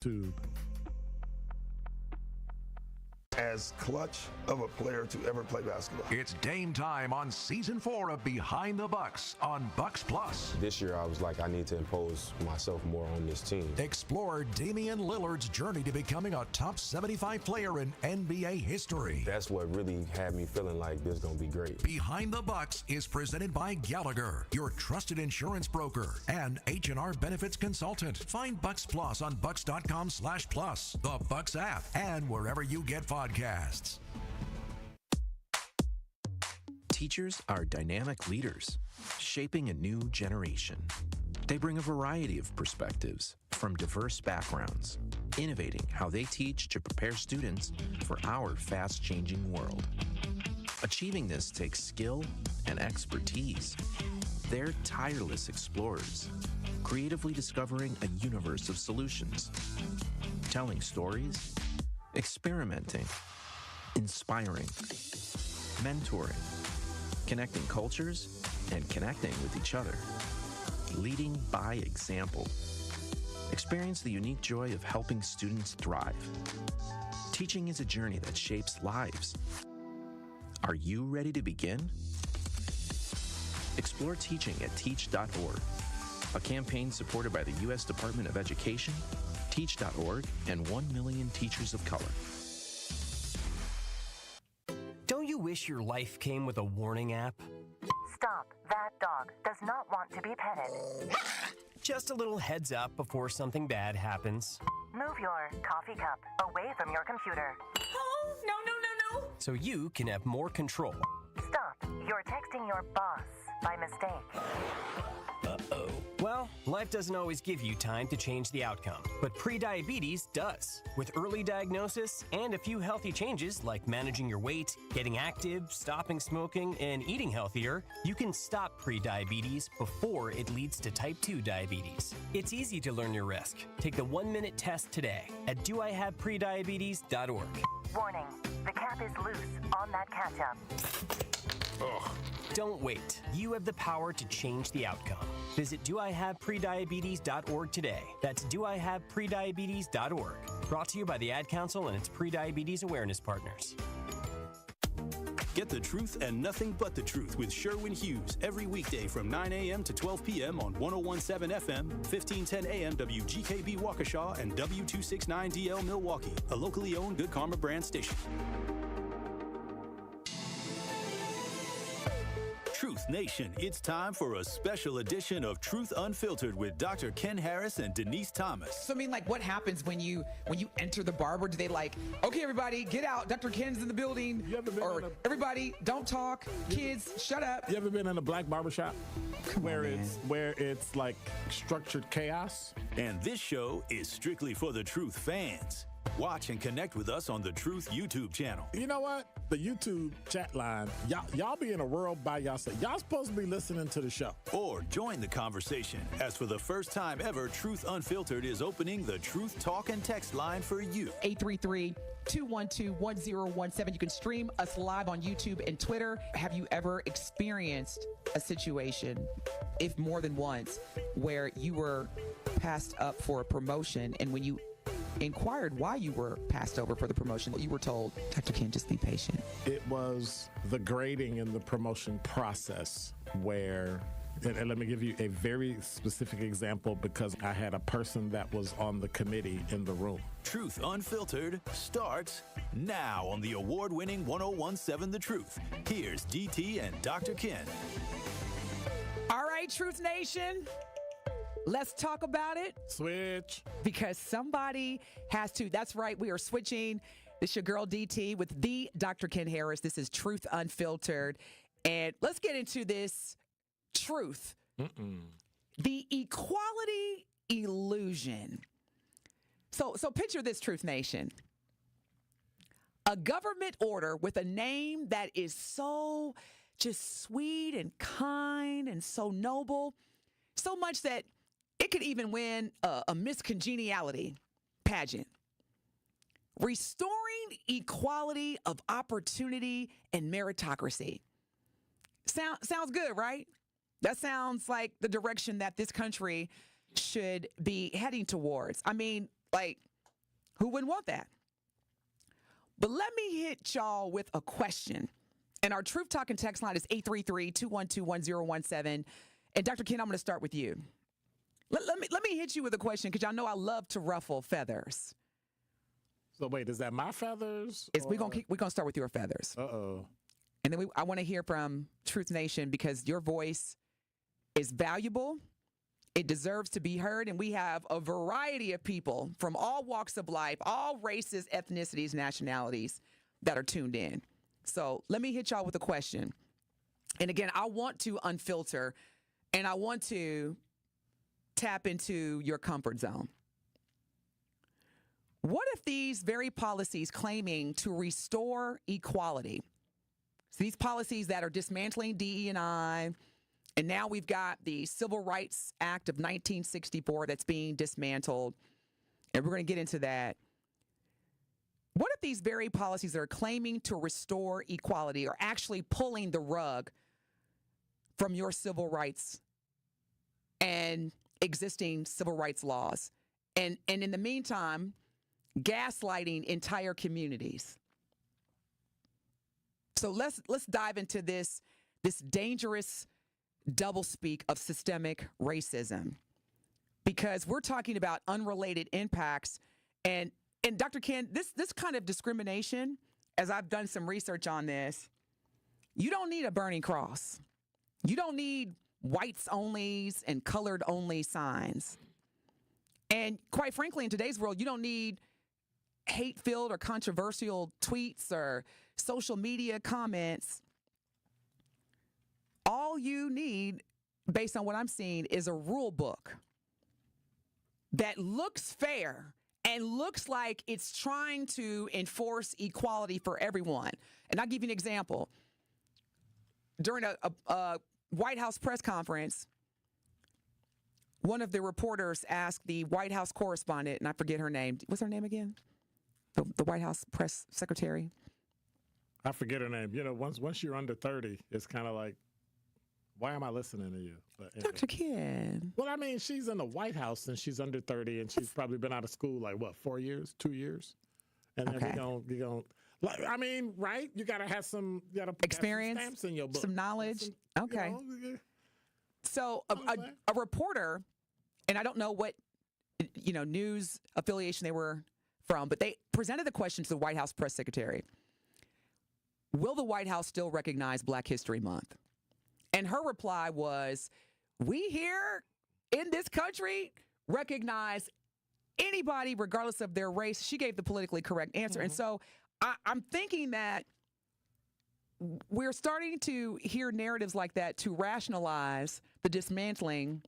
Tube. As clutch of a player to ever play basketball. It's Dame time on Season 4 of Behind the Bucks on Bucks Plus. This year, I was like, I need to impose myself more on this team. Explore Damian Lillard's journey to becoming a top 75 player in NBA history. That's what really had me feeling like this is going to be great. Behind the Bucks is presented by Gallagher, your trusted insurance broker, and H&R Benefits Consultant. Find Bucks Plus on bucks.com/plus, the Bucks app, and wherever you get podcasts. Teachers are dynamic leaders, shaping a new generation. They bring a variety of perspectives from diverse backgrounds, innovating how they teach to prepare students for our fast-changing world. Achieving this takes skill and expertise. They're tireless explorers, creatively discovering a universe of solutions, telling stories, experimenting, inspiring, mentoring, connecting cultures, and connecting with each other, leading by example. Experience the unique joy of helping students thrive. Teaching is a journey that shapes lives. Are you ready to begin? Explore teaching at teach.org, a campaign supported by the U.S. Department of Education, Teach.org, and 1 million teachers of color. Don't you wish your life came with a warning app? Stop. That dog does not want to be petted. Just a little heads up before something bad happens. Move your coffee cup away from your computer. Oh, no. So you can have more control. Stop. You're texting your boss by mistake. Uh-oh. Well, life doesn't always give you time to change the outcome, but prediabetes does. With early diagnosis and a few healthy changes like managing your weight, getting active, stopping smoking, and eating healthier, you can stop prediabetes before it leads to type 2 diabetes. It's easy to learn your risk. Take the 1-minute test today at doihaveprediabetes.org. Warning. The cap is loose on that ketchup. Ugh. Don't wait. You have the power to change the outcome. Visit doihaveprediabetes.org today. That's doihaveprediabetes.org. Brought to you by the Ad Council and its Prediabetes Awareness Partners. Get the truth and nothing but the truth with Sherwin Hughes every weekday from 9 a.m. to 12 p.m. on 101.7 FM, 1510 a.m. WGKB Waukesha, and W269DL Milwaukee, a locally owned Good Karma brand station. Truth Nation, it's time for a special edition of Truth Unfiltered with Dr. Ken Harris and Denise Thomas. So, I mean, like, what happens when you enter the barber? Do they like, okay, everybody, get out. Dr. Ken's in the building. Or everybody, don't talk. Kids, shut up. You ever been in a black barbershop where it's like structured chaos? And this show is strictly for the Truth fans. Watch and connect with us on the Truth YouTube channel. You know what? The YouTube chat line, y'all be in a world by yourself. Y'all supposed to be listening to the show. Or join the conversation, as for the first time ever, Truth Unfiltered is opening the Truth Talk and Text line for you. 833-212-1017. You can stream us live on YouTube and Twitter. Have you ever experienced a situation, if more than once, where you were passed up for a promotion, and when you inquired why you were passed over for the promotion, you were told, Dr. Ken, just be patient? It was the grading in the promotion process where, and let me give you a very specific example because I had a person that was on the committee in the room. Truth Unfiltered starts now on the award-winning 101.7 The Truth. Here's DT and Dr. Ken. All right, Truth Nation. Let's talk about it. Switch. Because somebody has to. That's right. We are switching. This is your girl DT with the Dr. Ken Harris. This is Truth Unfiltered. And let's get into this truth. The equality illusion. So picture this, Truth Nation. A government order with a name that is so just sweet and kind and so noble, so much that it could even win a Miss Congeniality pageant. Restoring equality of opportunity and meritocracy. Sounds good, right? That sounds like the direction that this country should be heading towards. I mean, like, Who wouldn't want that? But let me hit y'all with a question. And our Truth Talking text line is 833-212-1017. And Dr. Ken, I'm going to start with you. Let me hit you with a question because y'all know I love to ruffle feathers. So wait, is that my feathers? We're gonna start with your feathers. Uh-oh. And then I want to hear from Truth Nation because your voice is valuable. It deserves to be heard. And we have a variety of people from all walks of life, all races, ethnicities, nationalities that are tuned in. So let me hit y'all with a question. And again, I want to unfilter and I want to tap into your comfort zone. What if these very policies claiming to restore equality, so these policies that are dismantling DE&I, and now we've got the Civil Rights Act of 1964 that's being dismantled, and we're going to get into that. What if these very policies that are claiming to restore equality are actually pulling the rug from your civil rights and existing civil rights laws, and in the meantime, gaslighting entire communities? So let's dive into this dangerous doublespeak of systemic racism, because we're talking about unrelated impacts. And Dr. Ken, this kind of discrimination, as I've done some research on this, you don't need a burning cross. You don't need whites onlys and colored only signs. And quite frankly, in today's world, you don't need hate-filled or controversial tweets or social media comments. All you need, based on what I'm seeing, is a rule book that looks fair and looks like it's trying to enforce equality for everyone. And I'll give you an example. During a White House press conference, one of the reporters asked the White House correspondent, and I forget her name. What's her name again? The White House press secretary? I forget her name. You know, once you're under 30, it's kind of like, why am I listening to you? But anyway. Dr. Ken. Well, I mean, she's in the White House and she's under 30 and she's probably been out of school like, 4 years, 2 years? And then Okay. we don't, like, I mean, right? You got to have some, experience, have some stamps in your book. some knowledge. Okay. So a reporter, and I don't know what, news affiliation they were from, but they presented the question to the White House press secretary. Will the White House still recognize Black History Month? And her reply was, we here in this country recognize anybody regardless of their race. She gave the politically correct answer. Mm-hmm. And so I'm thinking that we're starting to hear narratives like that to rationalize the dismantling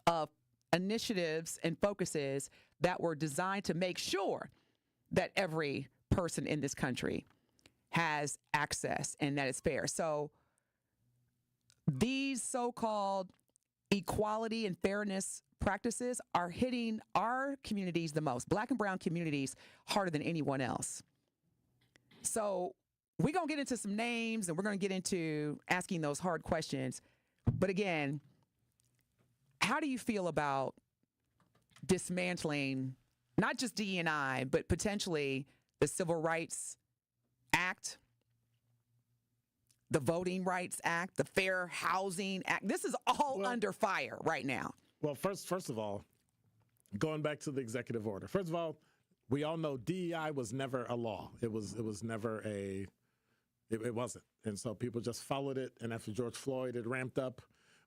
of initiatives and focuses that were designed to make sure that every person in this country has access and that it's fair. So these so-called equality and fairness practices are hitting our communities the most, Black and brown communities, harder than anyone else. So we're going to get into some names and we're going to get into asking those hard questions. But again, how do you feel about dismantling not just DE&I, but potentially the Civil Rights Act, the Voting Rights Act, the Fair Housing Act? This is all under fire right now. Well, first of all, going back to the executive order. First of all, we all know DEI was never a law. It was never it wasn't. And so people just followed it. And after George Floyd, it ramped up.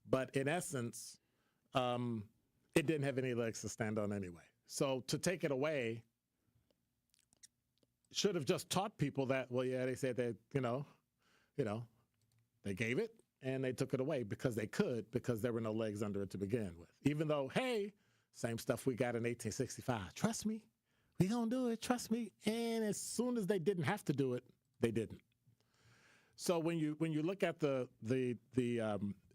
But in essence, it didn't have any legs to stand on anyway. So to take it away should have just taught people that, well, yeah, they said that, they gave it and they took it away because they could, because there were no legs under it to begin with. Even though, hey, same stuff we got in 1865. Trust me, we gonna do it. Trust me. And as soon as they didn't have to do it, they didn't. So when you look at the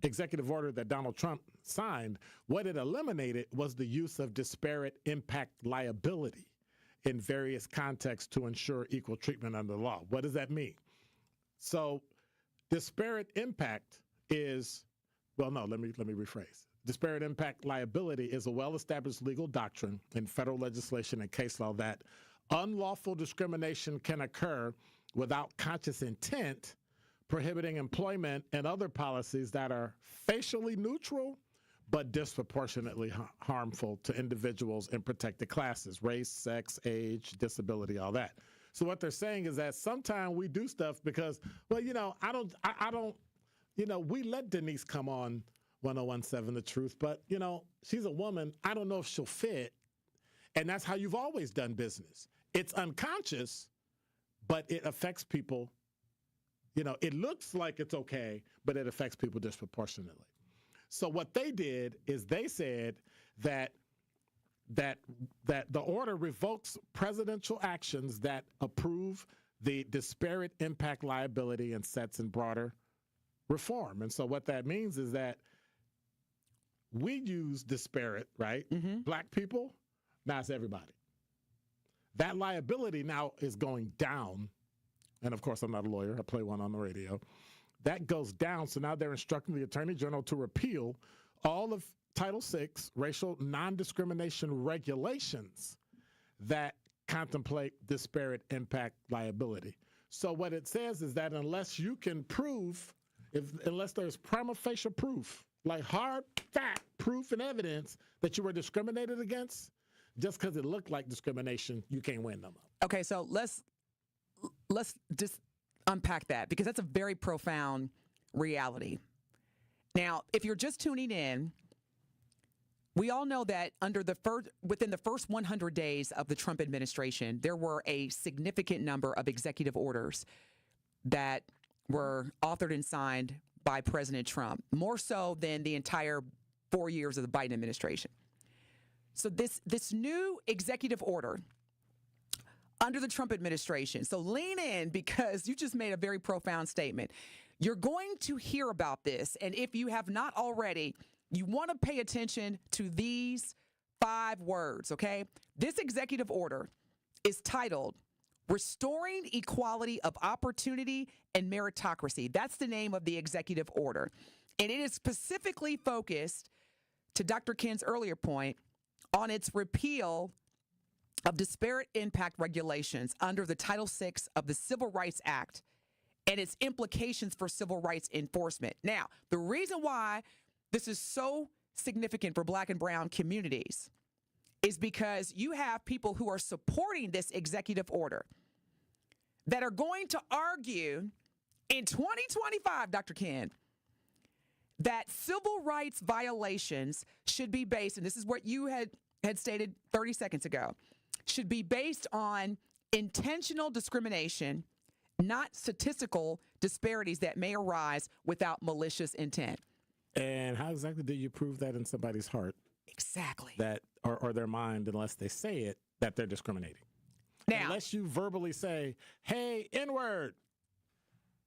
executive order that Donald Trump signed, what it eliminated was the use of disparate impact liability in various contexts to ensure equal treatment under the law. What does that mean? So disparate impact is, let me rephrase. Disparate impact liability is a well-established legal doctrine in federal legislation and case law that unlawful discrimination can occur without conscious intent, prohibiting employment and other policies that are facially neutral but disproportionately harmful to individuals in protected classes, race, sex, age, disability, all that. So what they're saying is that sometimes we do stuff because, well, I don't, we let Denise come on 1017 The Truth, but, she's a woman. I don't know if she'll fit. And that's how you've always done business. It's unconscious, but it affects people. It looks like it's okay, but it affects people disproportionately. So what they did is they said that the order revokes presidential actions that approve the disparate impact liability and sets in broader reform. And so what that means is that we use disparate, right? Mm-hmm. Black people, now it's everybody. That liability now is going down. And of course, I'm not a lawyer. I play one on the radio. That goes down. So now they're instructing the Attorney General to repeal all of Title VI racial non-discrimination regulations that contemplate disparate impact liability. So what it says is that unless you can prove, unless there's prima facie proof, like hard fact proof and evidence that you were discriminated against, just because it looked like discrimination, you can't win them. Okay, so let's just unpack that, because that's a very profound reality. Now, if you're just tuning in, we all know that within the first 100 days of the Trump administration, there were a significant number of executive orders that were authored and signed by President Trump, more so than the entire 4 years of the Biden administration. So this new executive order under the Trump administration. So lean in, because you just made a very profound statement. You're going to hear about this. And if you have not already, you want to pay attention to these 5 words, okay? This executive order is titled Restoring Equality of Opportunity and Meritocracy. That's the name of the executive order. And it is specifically focused, to Dr. Ken's earlier point, on its repeal of disparate impact regulations under the Title VI of the Civil Rights Act and its implications for civil rights enforcement. Now, the reason why this is so significant for Black and brown communities is because you have people who are supporting this executive order that are going to argue in 2025, Dr. Ken, that civil rights violations should be based, and this is what you had stated 30 seconds ago, should be based on intentional discrimination, not statistical disparities that may arise without malicious intent. And how exactly do you prove that in somebody's heart? Exactly. That or their mind, unless they say it, that they're discriminating. Now, unless you verbally say, hey, N-word.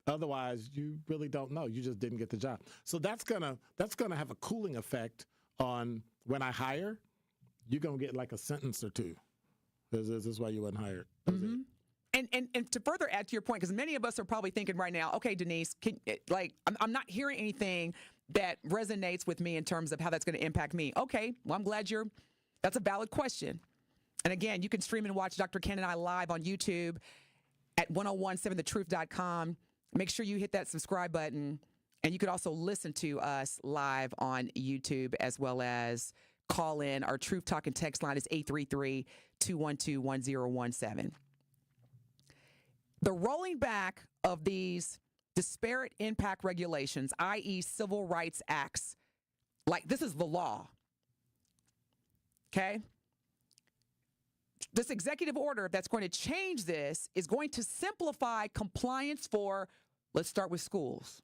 Otherwise, you really don't know. You just didn't get the job. So that's gonna have a cooling effect on when I hire. You're gonna get like a sentence or two. This is why you wasn't hired. Mm-hmm. And to further add to your point, because many of us are probably thinking right now, okay, Denise, I'm not hearing anything that resonates with me in terms of how that's going to impact me. Okay, well, I'm glad that's a valid question. And again, you can stream and watch Dr. Ken and I live on YouTube at 1017thetruth.com. Make sure you hit that subscribe button. And you could also listen to us live on YouTube, as well as call in. Our Truth Talk and text line is 833-212-1017. The rolling back of these disparate impact regulations, i.e. civil rights acts, like this is the law, okay? This executive order that's going to change this is going to simplify compliance for, let's start with schools,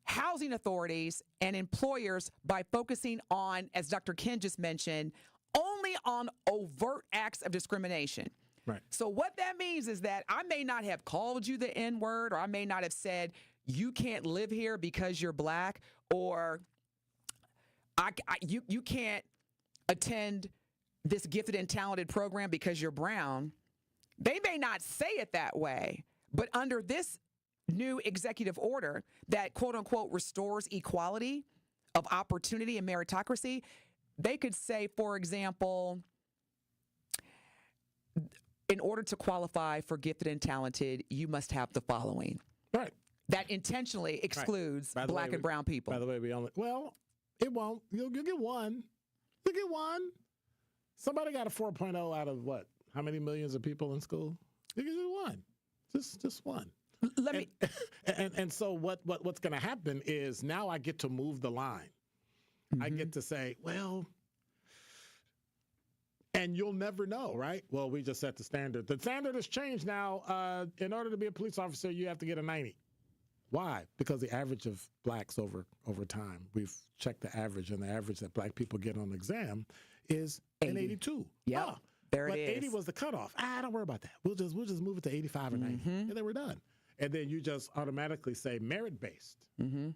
housing authorities, and employers by focusing on, as Dr. Ken just mentioned, only on overt acts of discrimination. Right. So what that means is that I may not have called you the N-word, or I may not have said you can't live here because you're Black, or you can't attend this gifted and talented program because you're brown. They may not say it that way, but under this new executive order that quote unquote restores equality of opportunity and meritocracy, they could say, for example, in order to qualify for gifted and talented, you must have the following. Right. That intentionally excludes By the black way, and brown people. By the way, it won't. You'll get one. You get one. Somebody got a 4.0 out of what? How many millions of people in school? You get one. Just one. And so what's going to happen is now I get to move the line. Mm-hmm. I get to say, well, and you'll never know, right? Well, we just set the standard. The standard has changed now. In order to be a police officer, you have to get a 90. Why? Because the average of blacks over time, we've checked the average, and the average that black people get on the exam is 80. An 82. Yeah, there it is. But 80 was the cutoff. Don't worry about that. We'll just move it to 85 or 90, and then we're done. And then you just automatically say merit-based. Mm-hmm.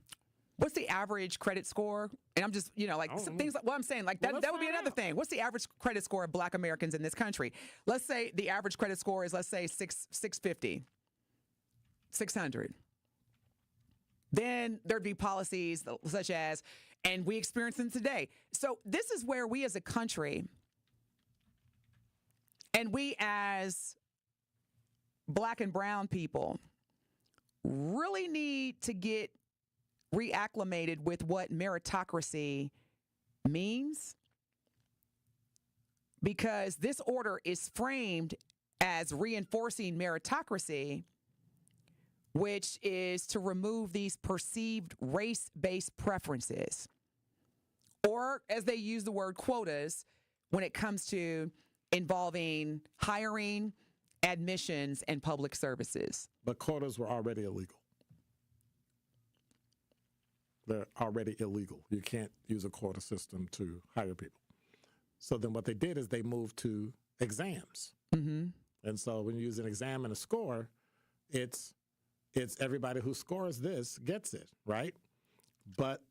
What's the average credit score? And I'm just, some things like what I'm saying, like that would be another thing. What's the average credit score of black Americans in this country? Let's say the average credit score is, 650, 600. Then there'd be policies such as, and we experience them today. So this is where we as a country, and we as black and brown people, really need to get reacclimated with what meritocracy means, because this order is framed as reinforcing meritocracy, which is to remove these perceived race-based preferences, or as they use the word quotas, when it comes to involving hiring, admissions, and public services. But quotas were already illegal. They're already illegal. You can't use a quota system to hire people. So then what they did is they moved to exams. Mm-hmm. And so when you use an exam and a score, it's everybody who scores this gets it, right? But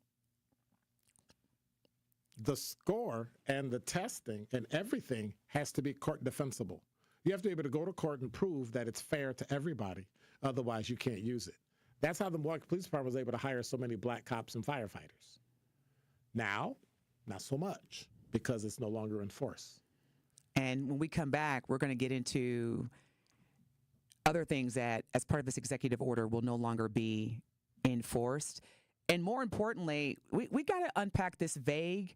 the score and the testing and everything has to be court defensible. You have to be able to go to court and prove that it's fair to everybody. Otherwise, you can't use it. That's how the Milwaukee Police Department was able to hire so many black cops and firefighters. Now, not so much, because it's no longer in force. And when we come back, we're going to get into other things that, as part of this executive order, will no longer be enforced. And more importantly, we got to unpack this vague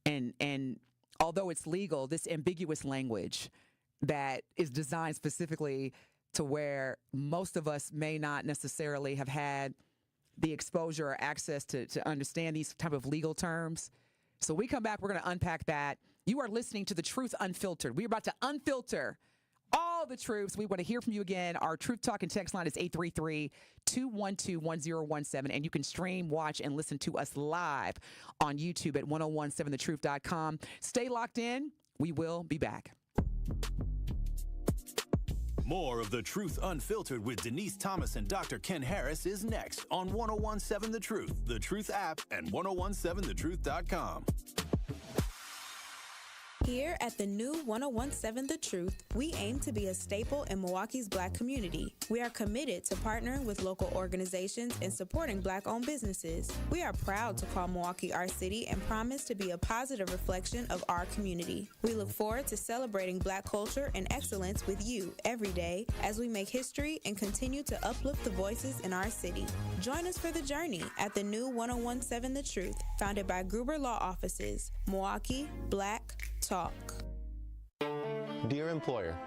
and although it's legal, this ambiguous language that is designed specifically to where most of us may not necessarily have had the exposure or access to understand these type of legal terms. So we come back, we're going to unpack that. You are listening to The Truth Unfiltered. We're about to unfilter all the truths. We want to hear from you again. Our Truth Talk and text line is 833-212-1017. And you can stream, watch, and listen to us live on YouTube at 1017thetruth.com. Stay locked in. We will be back. More of The Truth Unfiltered with Denise Thomas and Dr. Ken Harris is next on 1017 The Truth, The Truth app, and 1017thetruth.com. Here at the new 1017 The Truth, we aim to be a staple in Milwaukee's Black community. We are committed to partnering with local organizations and supporting Black-owned businesses. We are proud to call Milwaukee our city and promise to be a positive reflection of our community. We look forward to celebrating Black culture and excellence with you every day as we make history and continue to uplift the voices in our city. Join us for the journey at the new 1017 The Truth, founded by Gruber Law Offices, Milwaukee Black Talk. Dear employer,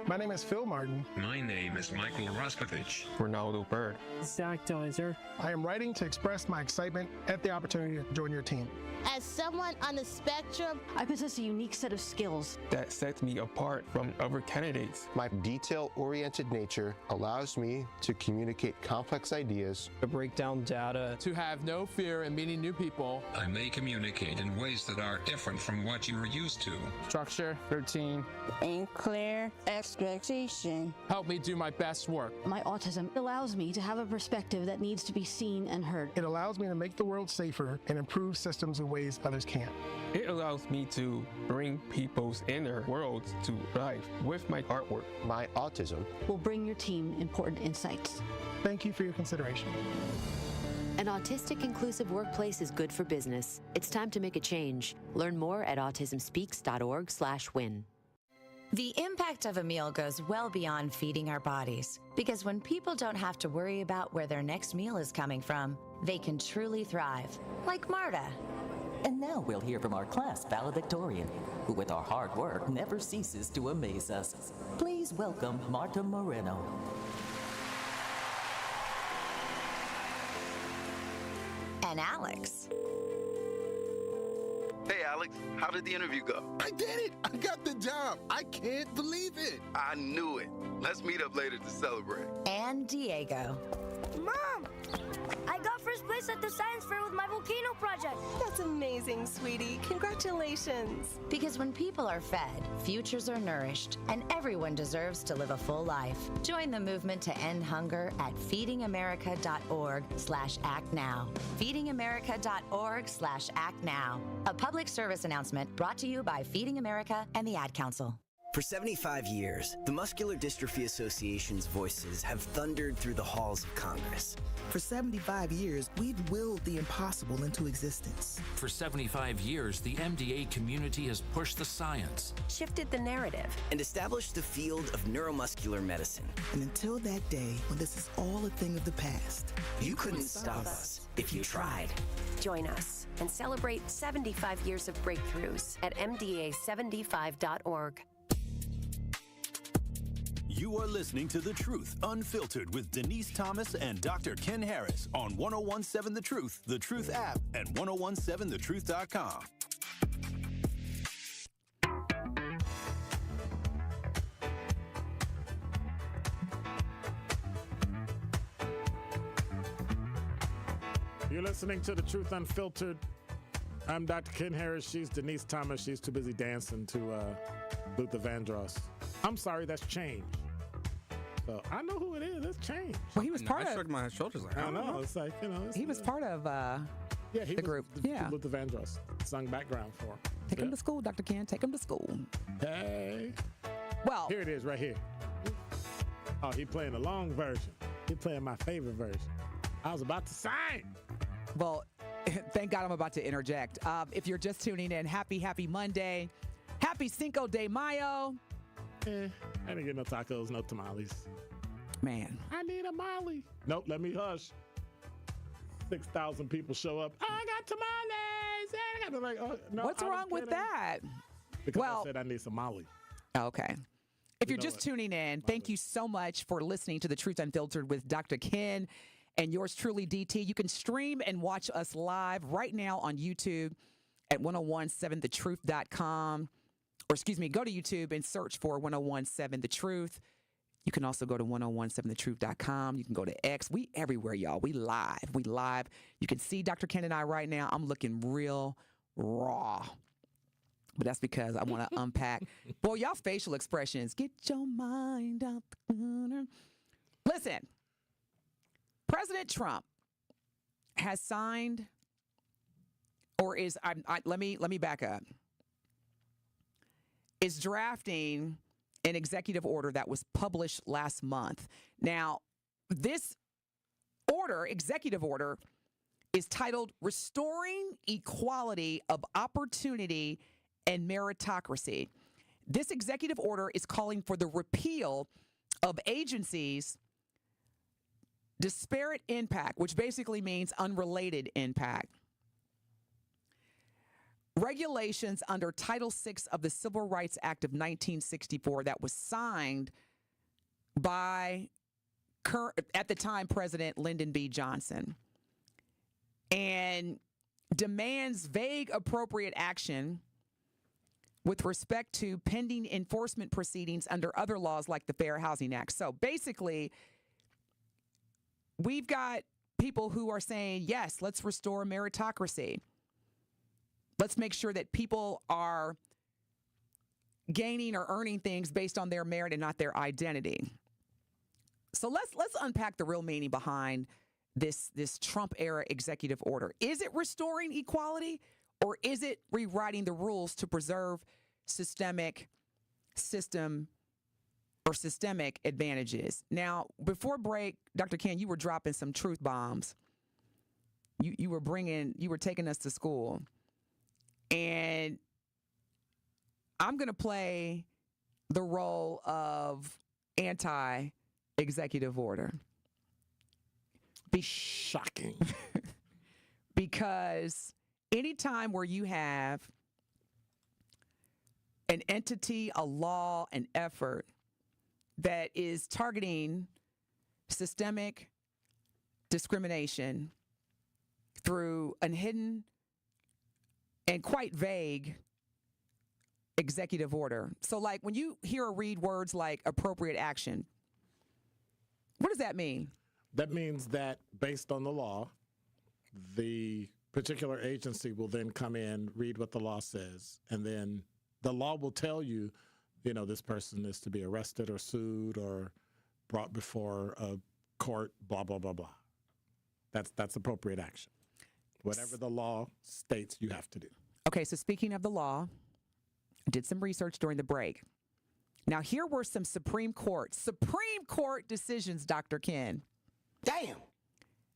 my name is Phil Martin. My name is Michael Roskovich. Ronaldo Bird. Zach Deiser. I am writing to express my excitement at the opportunity to join your team. As someone on the spectrum, I possess a unique set of skills that sets me apart from other candidates. My detail-oriented nature allows me to communicate complex ideas, to break down data, to have no fear in meeting new people. I may communicate in ways that are different from what you are used to. Structure, routine, and clear expectation. Help me do my best work. My autism allows me to have a perspective that needs to be seen and heard. It allows me to make the world safer and improve systems in ways others can't. It allows me to bring people's inner worlds to life with my artwork. My autism will bring your team important insights. Thank you for your consideration. An autistic inclusive workplace is good for business. It's time to make a change. Learn more at autismspeaks.org/win. The impact of a meal goes well beyond feeding our bodies, because when people don't have to worry about where their next meal is coming from, they can truly thrive, like Marta. And now we'll hear from our class valedictorian, who with our hard work never ceases to amaze us. Please welcome Marta Moreno. And Alex. Hey, Alex, how did the interview go? I did it! I got the job! I can't believe it! I knew it. Let's meet up later to celebrate. And Diego. Mom! I got first place at the science fair with my volcano project. That's amazing, sweetie. Congratulations. Because when people are fed, futures are nourished, and everyone deserves to live a full life. Join the movement to end hunger at feedingamerica.org/actnow. feedingamerica.org/actnow. A public service announcement brought to you by Feeding America and the Ad Council. For 75 years, the Muscular Dystrophy Association's voices have thundered through the halls of Congress. For 75 years, we've willed the impossible into existence. For 75 years, the MDA community has pushed the science, shifted the narrative, and established the field of neuromuscular medicine. And until that day, when this is all a thing of the past, you couldn't stop us if you tried. Join us and celebrate 75 years of breakthroughs at MDA75.org. You are listening to The Truth Unfiltered with Denise Thomas and Dr. Ken Harris on 1017 The Truth, The Truth app, and 1017thetruth.com. You're listening to The Truth Unfiltered. I'm Dr. Ken Harris. She's Denise Thomas. She's too busy dancing to Luther Vandross. I'm sorry, that's change. So I know who it is. It's change. Well, he was part of. I shrugged my shoulders like, I know. It's like, you know. He was part of he the group. Yeah. Luther Vandross sung background for him. Take him to school, Dr. Ken. Take him to school. Hey. Well. Here it is right here. Oh, he playing the long version. He playing my favorite version. I was about to sign. Well, thank God I'm about to interject. If you're just tuning in, happy Monday. Happy Cinco de Mayo. I didn't get no tacos, no tamales. Man. I need a molly. Nope, let me hush. 6,000 people show up. I got tamales. I got like, oh, no, what's wrong with that? Because I said I need some molly. Okay. If you're just tuning in, thank you so much for listening to The Truth Unfiltered with Dr. Ken and yours truly, DT. You can stream and watch us live right now on YouTube at 1017thetruth.com. Or excuse me, go to YouTube and search for 1017 The Truth. You can also go to 1017thetruth.com. You can go to X. We everywhere, y'all. We live. You can see Dr. Ken and I right now. I'm looking real raw. But that's because I want to unpack. Boy, y'all facial expressions. Get your mind out the corner. Listen, President Trump has signed or is, let me back up. Is drafting an executive order that was published last month. Now, this executive order, is titled Restoring Equality of Opportunity and Meritocracy. This executive order is calling for the repeal of agencies' disparate impact, which basically means unrelated impact. Regulations under Title VI of the Civil Rights Act of 1964 that was signed by, at the time, President Lyndon B. Johnson, and demands vague appropriate action with respect to pending enforcement proceedings under other laws like the Fair Housing Act. So basically, we've got people who are saying, yes, let's restore meritocracy. Let's make sure that people are gaining or earning things based on their merit and not their identity. So let's unpack the real meaning behind this Trump era executive order. Is it restoring equality, or is it rewriting the rules to preserve systemic advantages? Now, before break, Dr. Ken, you were dropping some truth bombs. You were taking us to school. And I'm going to play the role of anti-executive order. Shocking. Because anytime where you have an entity, a law, an effort that is targeting systemic discrimination through a hidden and quite vague executive order. So like when you hear or read words like appropriate action, what does that mean? That means that based on the law, the particular agency will then come in, read what the law says, and then the law will tell you, this person is to be arrested or sued or brought before a court, blah, blah, blah, blah. That's appropriate action. Whatever the law states you have to do. Okay, so speaking of the law, I did some research during the break. Now, here were some Supreme Court decisions, Dr. Ken. Damn.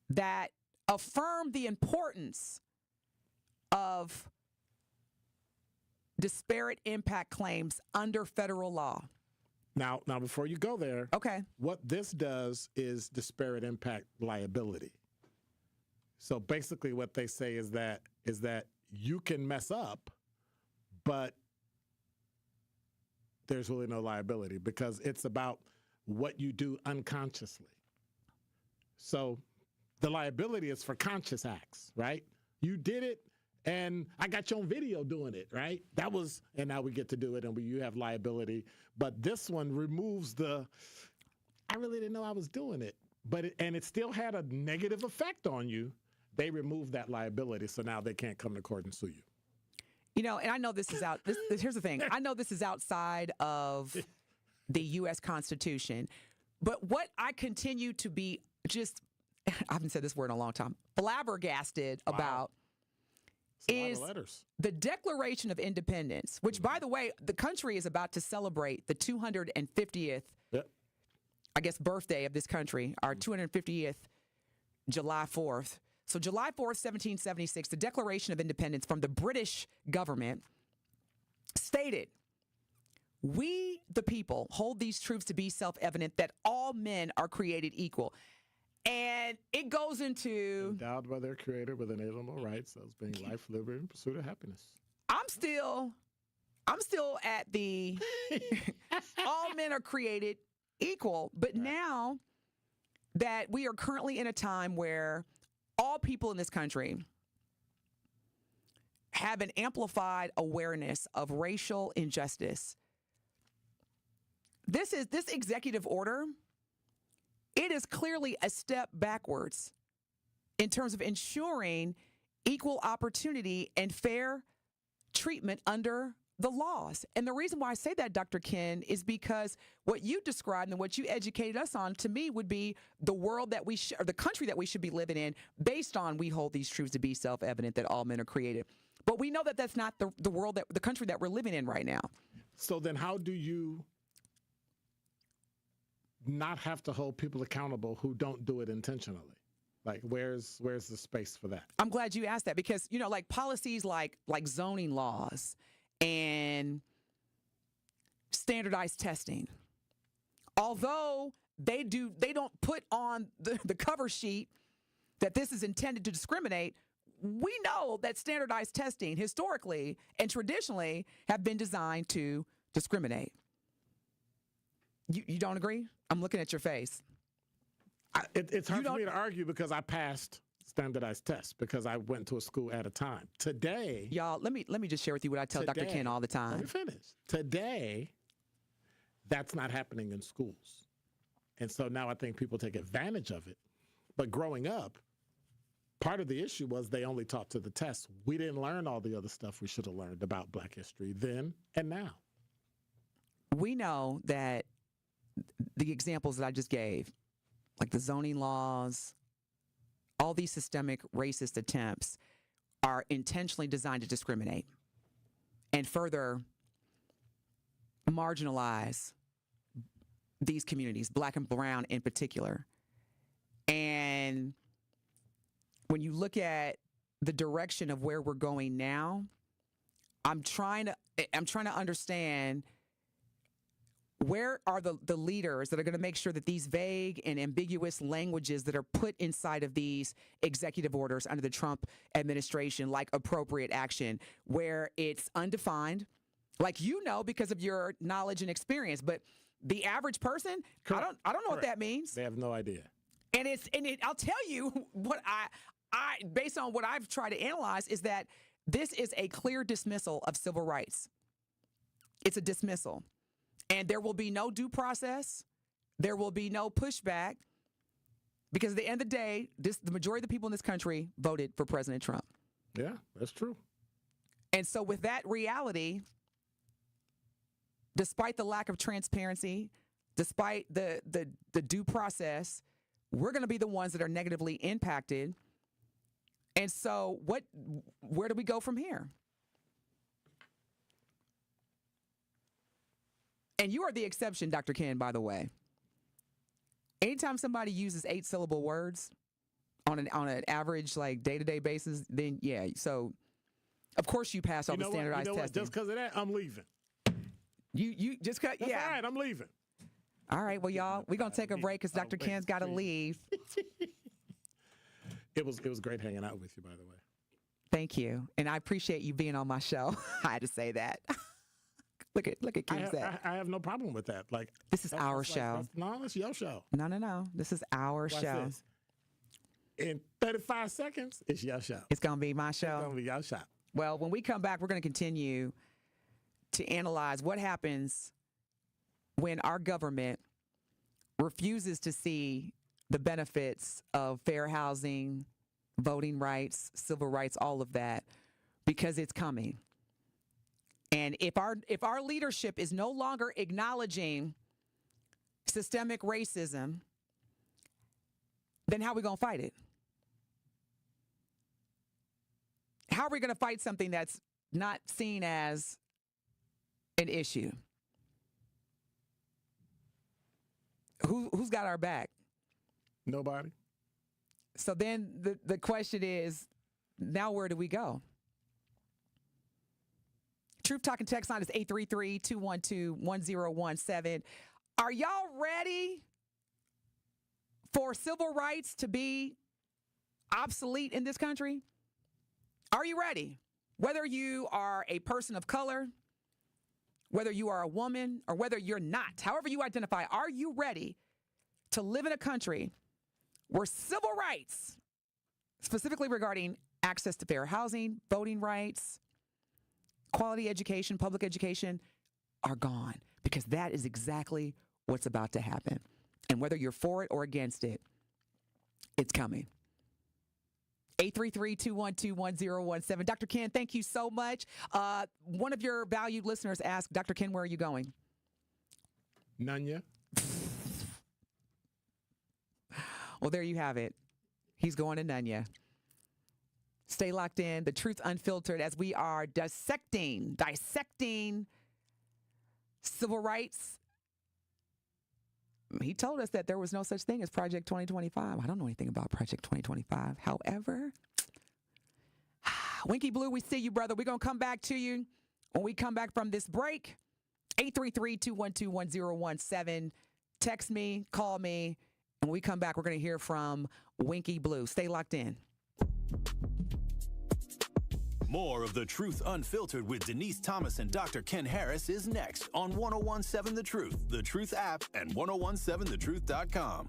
That affirm the importance of disparate impact claims under federal law. Now, before you go there, okay, what this does is disparate impact liability. So basically what they say is that you can mess up, but there's really no liability because it's about what you do unconsciously. So the liability is for conscious acts, right? You did it and I got you on video doing it, right? And now we get to do it and you have liability. But this one removes I really didn't know I was doing it, and it still had a negative effect on you. They removed that liability, so now they can't come to court and sue you. And I know this is here's the thing. I know this is outside of the U.S. Constitution, but what I continue to be I haven't said this word in a long time, flabbergasted about is the Declaration of Independence, which, by the way, the country is about to celebrate the 250th, I guess, birthday of this country, our 250th July 4th. So July 4th, 1776, the Declaration of Independence from the British government stated, "We, the people, hold these truths to be self-evident that all men are created equal." And it goes into endowed by their creator with inalienable rights as being life, liberty, and pursuit of happiness. I'm still at the all men are created equal. But now that we are currently in a time where all people in this country have an amplified awareness of racial injustice, this executive order, it is clearly a step backwards in terms of ensuring equal opportunity and fair treatment under the laws. And the reason why I say that, Dr. Ken, is because what you described and what you educated us on, to me, would be the world that or the country that we should be living in based on we hold these truths to be self-evident that all men are created. But we know that that's not the world, the country that we're living in right now. So then how do you not have to hold people accountable who don't do it intentionally? Like, where's the space for that? I'm glad you asked that because, like policies like zoning laws and standardized testing, although they don't put on the cover sheet that this is intended to discriminate, we know that standardized testing historically and traditionally have been designed to discriminate. You don't agree? I'm looking at your face. It's hard for me to argue because I passed standardized tests because I went to a school at a time. Today, y'all, let me just share with you what I tell Dr. Ken all the time. Let me finish. Today, that's not happening in schools. And so now I think people take advantage of it. But growing up, part of the issue was they only taught to the test. We didn't learn all the other stuff we should have learned about Black history then and now. We know that the examples that I just gave, like the zoning laws, all these systemic racist attempts are intentionally designed to discriminate and further marginalize these communities, Black and brown in particular. And when you look at the direction of where we're going now, I'm trying to understand where are the leaders that are going to make sure that these vague and ambiguous languages that are put inside of these executive orders under the Trump administration, like appropriate action, where it's undefined, like because of your knowledge and experience, but the average person, I don't know what that means. They have no idea. And I'll tell you what I based on what I've tried to analyze is that this is a clear dismissal of civil rights. It's a dismissal. And there will be no due process. There will be no pushback because at the end of the day, the majority of the people in this country voted for President Trump. Yeah, that's true. And so with that reality, despite the lack of transparency, despite the due process, we're going to be the ones that are negatively impacted. And so where do we go from here? And you are the exception, Dr. Ken, by the way. Anytime somebody uses 8-syllable words on an average, like, day-to-day basis, then, yeah. So, of course, you pass all the standardized testing. Just because of that, I'm leaving. You just cut, That's yeah. all right, I'm leaving. All right, well, y'all, we're going to take a break because Dr. Ken's got to leave. It was great hanging out with you, by the way. Thank you. And I appreciate you being on my show. I had to say that. Look at Kim Zech. I have no problem with that. Like, this is our show. No, it's your show. No. This is our show. This. In 35 seconds, it's your show. It's going to be my show. It's going to be your show. Well, when we come back, we're going to continue to analyze what happens when our government refuses to see the benefits of fair housing, voting rights, civil rights, all of that, because it's coming. And if our leadership is no longer acknowledging systemic racism, then how are we going to fight it? How are we going to fight something that's not seen as an issue? Who's got our back? Nobody. So then the question is, now where do we go? Truth Talking text line is 833-212-1017. Are y'all ready for civil rights to be obsolete in this country? Are you ready? Whether you are a person of color, whether you are a woman, or whether you're not, however you identify, are you ready to live in a country where civil rights, specifically regarding access to fair housing, voting rights, quality education, public education, are gone? Because that is exactly what's about to happen. And whether you're for it or against it, it's coming. 833-212-1017. Dr. Ken, thank you so much. One of your valued listeners asked, Dr. Ken, where are you going? Nunya. Well, there you have it. He's going to Nunya. Stay locked in. The Truth Unfiltered, as we are dissecting civil rights. He told us that there was no such thing as Project 2025. I don't know anything about Project 2025. However, Winky Blue, we see you, brother. We're going to come back to you when we come back from this break. 833-212-1017. Text me, call me. When we come back, we're going to hear from Winky Blue. Stay locked in. More of The Truth Unfiltered with Denise Thomas and Dr. Ken Harris is next on 1017 The Truth, The Truth app, and 1017thetruth.com.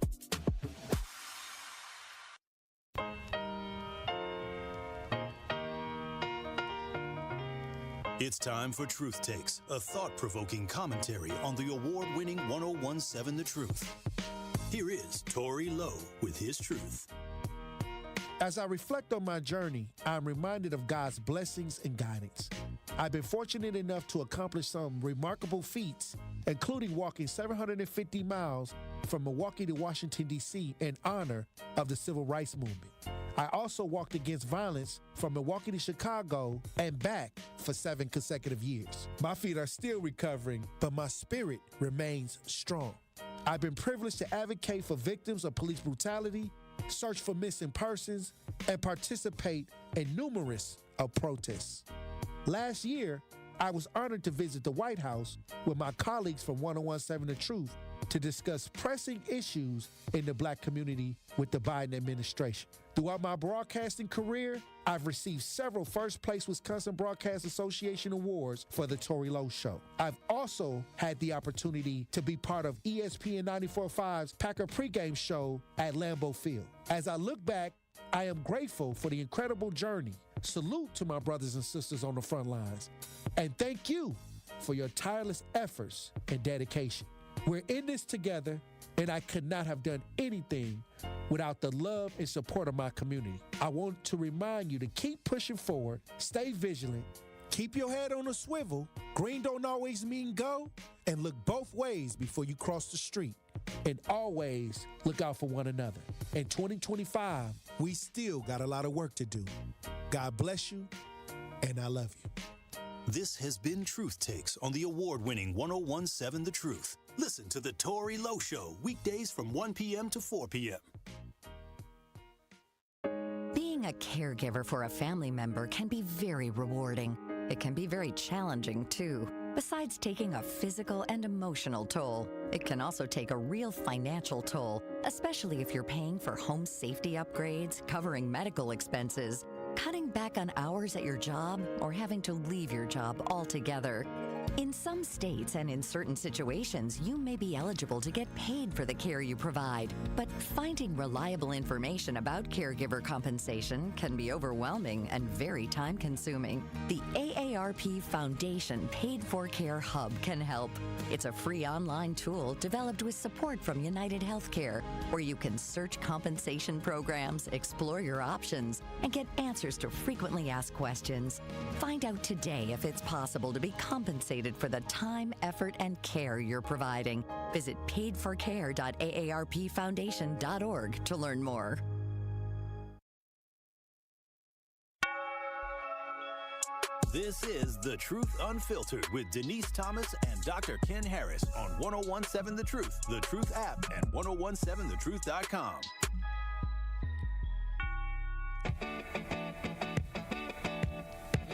It's time for Truth Takes, a thought-provoking commentary on the award-winning 1017 The Truth. Here is Tory Lowe with his truth. As I reflect on my journey, I'm reminded of God's blessings and guidance. I've been fortunate enough to accomplish some remarkable feats, including walking 750 miles from Milwaukee to Washington, D.C. in honor of the Civil Rights Movement. I also walked against violence from Milwaukee to Chicago and back for 7 consecutive years. My feet are still recovering, but my spirit remains strong. I've been privileged to advocate for victims of police brutality, search for missing persons, and participate in numerous protests. Last year, I was honored to visit the White House with my colleagues from 1017 The Truth to discuss pressing issues in the Black community with the Biden administration. Throughout my broadcasting career, I've received several First Place Wisconsin Broadcast Association awards for The Tory Lowe Show. I've also had the opportunity to be part of ESPN 94.5's Packer pregame show at Lambeau Field. As I look back, I am grateful for the incredible journey. Salute to my brothers and sisters on the front lines. And thank you for your tireless efforts and dedication. We're in this together, and I could not have done anything without the love and support of my community. I want to remind you to keep pushing forward, stay vigilant, keep your head on a swivel. Green don't always mean go, and look both ways before you cross the street. And always look out for one another. In 2025, we still got a lot of work to do. God bless you, and I love you. This has been Truth Takes on the award-winning 1017 The Truth. Listen to The Tory Lowe Show weekdays from 1 p.m. to 4 p.m. Being a caregiver for a family member can be very rewarding. It can be very challenging, too. Besides taking a physical and emotional toll, it can also take a real financial toll, especially if you're paying for home safety upgrades, covering medical expenses, cutting back on hours at your job, or having to leave your job altogether. In some states and in certain situations, you may be eligible to get paid for the care you provide, but finding reliable information about caregiver compensation can be overwhelming and very time-consuming. The AARP Foundation Paid for Care Hub can help. It's a free online tool developed with support from United Healthcare, where you can search compensation programs, explore your options, and get answers to frequently asked questions. Find out today if it's possible to be compensated for the time, effort, and care you're providing. Visit paidforcare.aarpfoundation.org to learn more. This is The Truth Unfiltered with Denise Thomas and Dr. Ken Harris on 1017 The Truth, The Truth app, and 1017thetruth.com.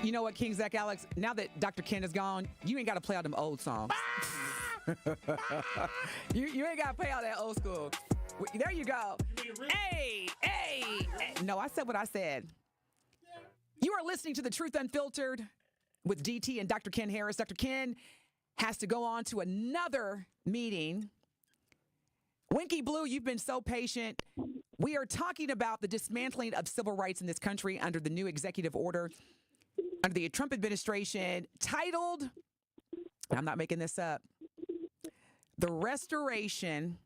You know what, King Zech Alex? Now that Dr. Ken is gone, you ain't got to play all them old songs. you ain't got to play all that old school. There you go. Hey. No, I said what I said. You are listening to The Truth Unfiltered with DT and Dr. Ken Harris. Dr. Ken has to go on to another meeting. Winky Blue, you've been so patient. We are talking about the dismantling of civil rights in this country under the new executive order under the Trump administration, titled, I'm not making this up, the restoration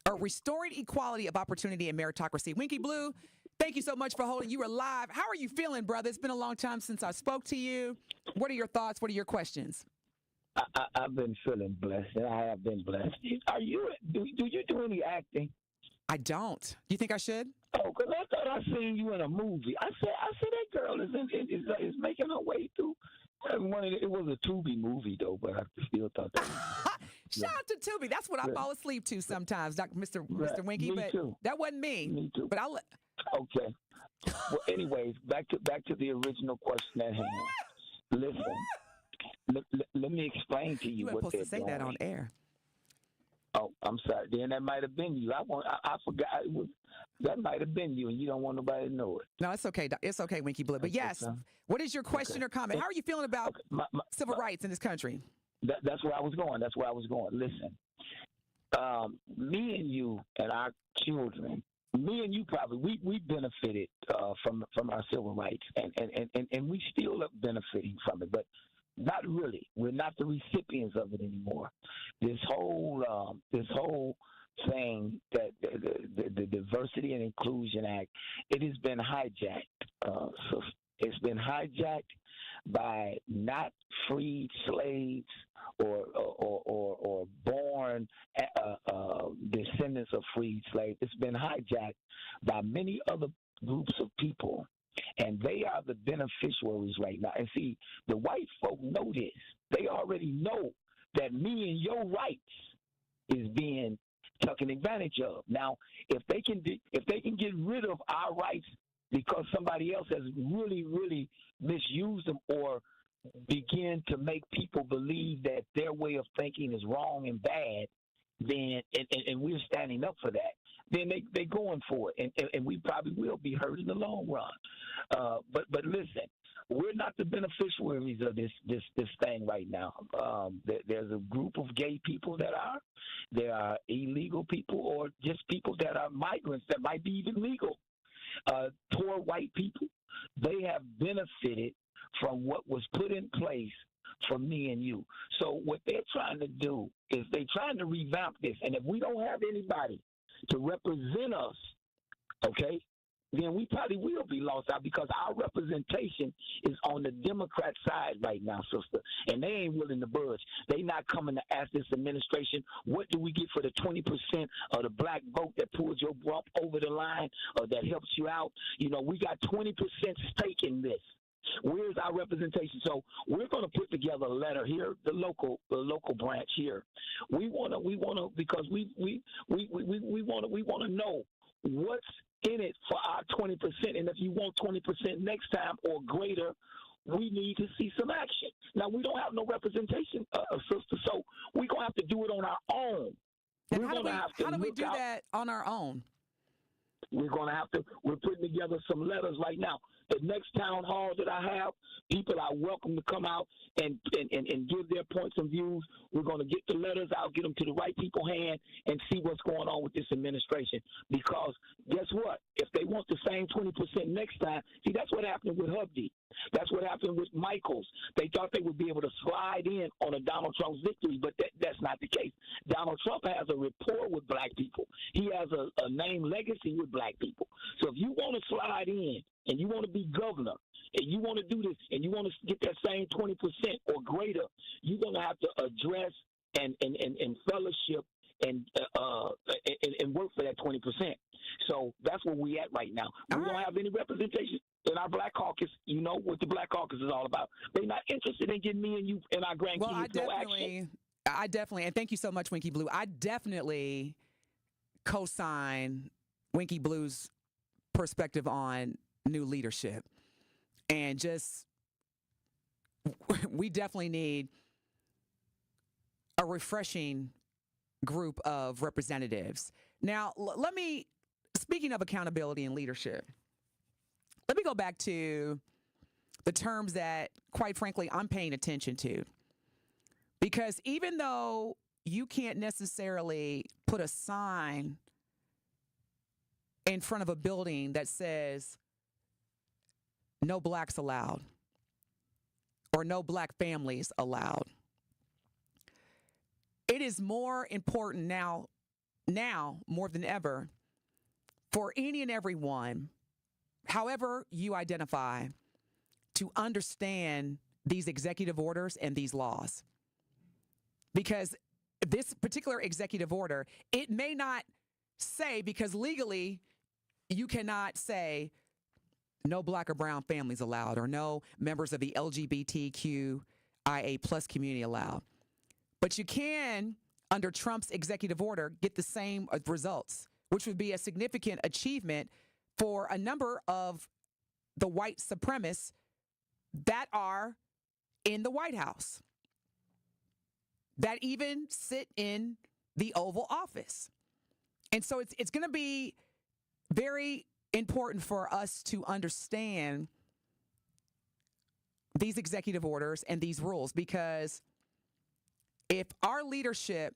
or restoring equality of opportunity and meritocracy. Winky Blue, thank you so much for holding. You are live. How are you feeling, brother? It's been a long time since I spoke to you. What are your thoughts? What are your questions? I've been feeling blessed, and I have been blessed. Do you do any acting? I don't. You think I should? Oh, because I thought I seen you in a movie. I said that girl is making her way through. It was a Tubi movie though, but I still thought that. Shout out to Tubi. That's what I fall asleep to sometimes, Mr. Winky. But too. That wasn't me. Me too. But I'll. Okay. Well, anyways, back to the original question at hand. Listen, let me explain to you You were what supposed they're to say doing. that on air. Oh, I'm sorry. Then that might have been you. I forgot. That might have been you, and you don't want nobody to know it. No, it's okay. It's okay, Winky Blue. But yes, what is your question or comment? How are you feeling about civil rights in this country? That's where I was going. Listen, me and you and our children, me and you probably we benefited from our civil rights, and we still are benefiting from it, but not really. We're not the recipients of it anymore. This whole thing that the Diversity and Inclusion Act, it has been hijacked. So it's been hijacked by not freed slaves or born descendants of freed slaves. It's been hijacked by many other groups of people, and they are the beneficiaries right now. And see, the white folk know this. They already know that me and your rights is being taken advantage of. Now, if they can get rid of our rights because somebody else has really, really misused them or begin to make people believe that their way of thinking is wrong and bad, then and we're standing up for that, then they're going for it, and we probably will be hurt in the long run. But listen, we're not the beneficiaries of this thing right now. There's a group of gay people that are. There are illegal people, or just people that are migrants that might be even legal. Poor white people, they have benefited from what was put in place for me and you. So what they're trying to do is they're trying to revamp this. And if we don't have anybody to represent us, okay, then we probably will be lost out, because our representation is on the Democrat side right now, sister. And they ain't willing to budge. They not coming to ask this administration, what do we get for the 20% of the black vote that pulls your bump over the line or that helps you out? You know, we got 20% stake in this. Where's our representation? So we're going to put together a letter here, the local branch here. We want to because we want to know what's in it for our 20%. And if you want 20% next time or greater, we need to see some action. Now, we don't have no representation, sister, so we're going to have to do it on our own. And how do we do that on our own? We're going to have to, we're putting together some letters right now. The next town hall that I have, people are welcome to come out and give their points of views. We're going to get the letters out, get them to the right people's hand, and see what's going on with this administration. Because guess what? If they want the same 20% next time, see, that's what happened with Hubby. That's what happened with Michaels. They thought they would be able to slide in on a Donald Trump's victory, but that's not the case. Donald Trump has a rapport with black people. He has a name legacy with black people. So if you want to slide in and you want to be governor and you want to do this and you want to get that same 20% or greater, you're going to have to address and fellowship and work for that 20%. So that's where we at right now. We don't have any representation in our Black Caucus. You know what the Black Caucus is all about. They're not interested in getting me and you and our grandkids action. I definitely, and thank you so much, Winky Blue. I definitely co-sign Winky Blue's perspective on new leadership. And just, we definitely need a refreshing group of representatives. Now, let me, speaking of accountability and leadership, let me go back to the terms that, quite frankly, I'm paying attention to. Because even though you can't necessarily put a sign in front of a building that says no blacks allowed or no black families allowed, it is more important now more than ever for any and everyone, however you identify, to understand these executive orders and these laws. Because this particular executive order, it may not say, because legally you cannot say no black or brown families allowed or no members of the LGBTQIA plus community allowed. But you can, under Trump's executive order, get the same results, which would be a significant achievement for a number of the white supremacists that are in the White House, that even sit in the Oval Office. And so it's going to be very important for us to understand these executive orders and these rules, because if our leadership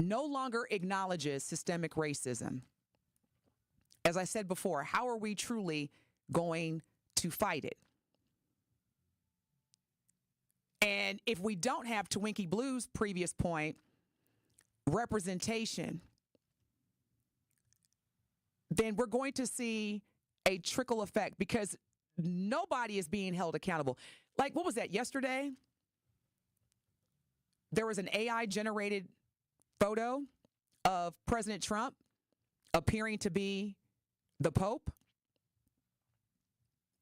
no longer acknowledges systemic racism, as I said before, how are we truly going to fight it? And if we don't have, to Winky Blue's previous point, representation, then we're going to see a trickle effect, because nobody is being held accountable. Like, what was that, yesterday? There was an AI-generated photo of President Trump appearing to be the Pope,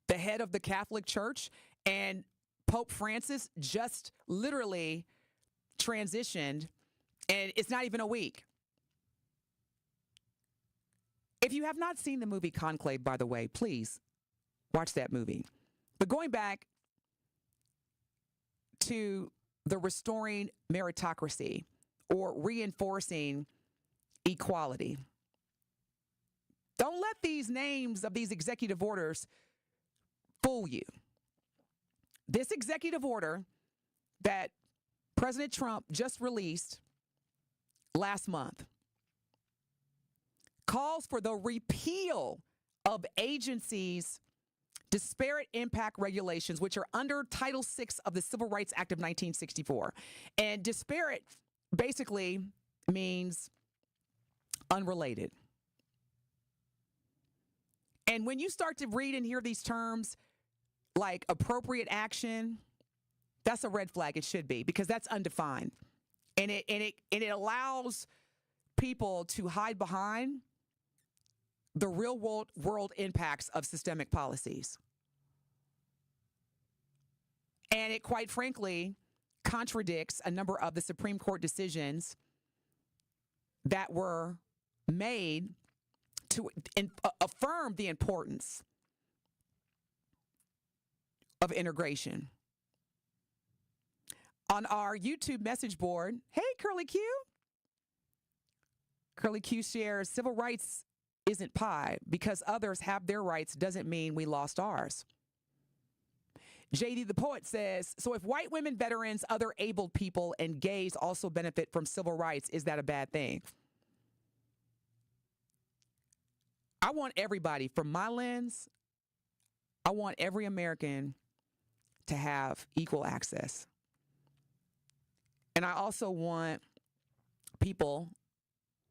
the head of the Catholic Church, and Pope Francis just literally transitioned, and it's not even a week. If you have not seen the movie Conclave, by the way, please watch that movie. But going back to the restoring meritocracy or reinforcing equality. Don't let these names of these executive orders fool you. This executive order that President Trump just released last month calls for the repeal of agencies' disparate impact regulations, which are under Title VI of the Civil Rights Act of 1964. And disparate basically means unrelated. And when you start to read and hear these terms like appropriate action, that's a red flag. It should be, because that's undefined. And it allows people to hide behind the real world impacts of systemic policies. And it, quite frankly, contradicts a number of the Supreme Court decisions that were made to affirm the importance of integration. On our YouTube message board, hey, Curly Q. Curly Q shares, civil rights isn't pie. Because others have their rights doesn't mean we lost ours. JD the Poet says, so if white women, veterans, other abled people, and gays also benefit from civil rights, is that a bad thing? I want everybody, from my lens, I want every American to have equal access. And I also want people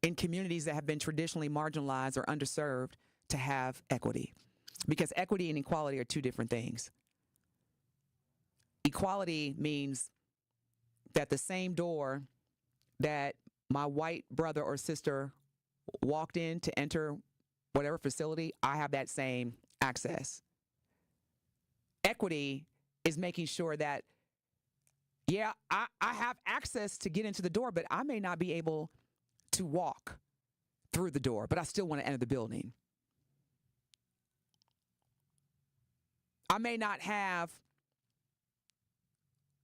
in communities that have been traditionally marginalized or underserved to have equity. Because equity and equality are two different things. Equality means that the same door that my white brother or sister walked in to enter whatever facility, I have that same access. Equity is making sure that, yeah, I have access to get into the door, but I may not be able to walk through the door, but I still want to enter the building. I may not have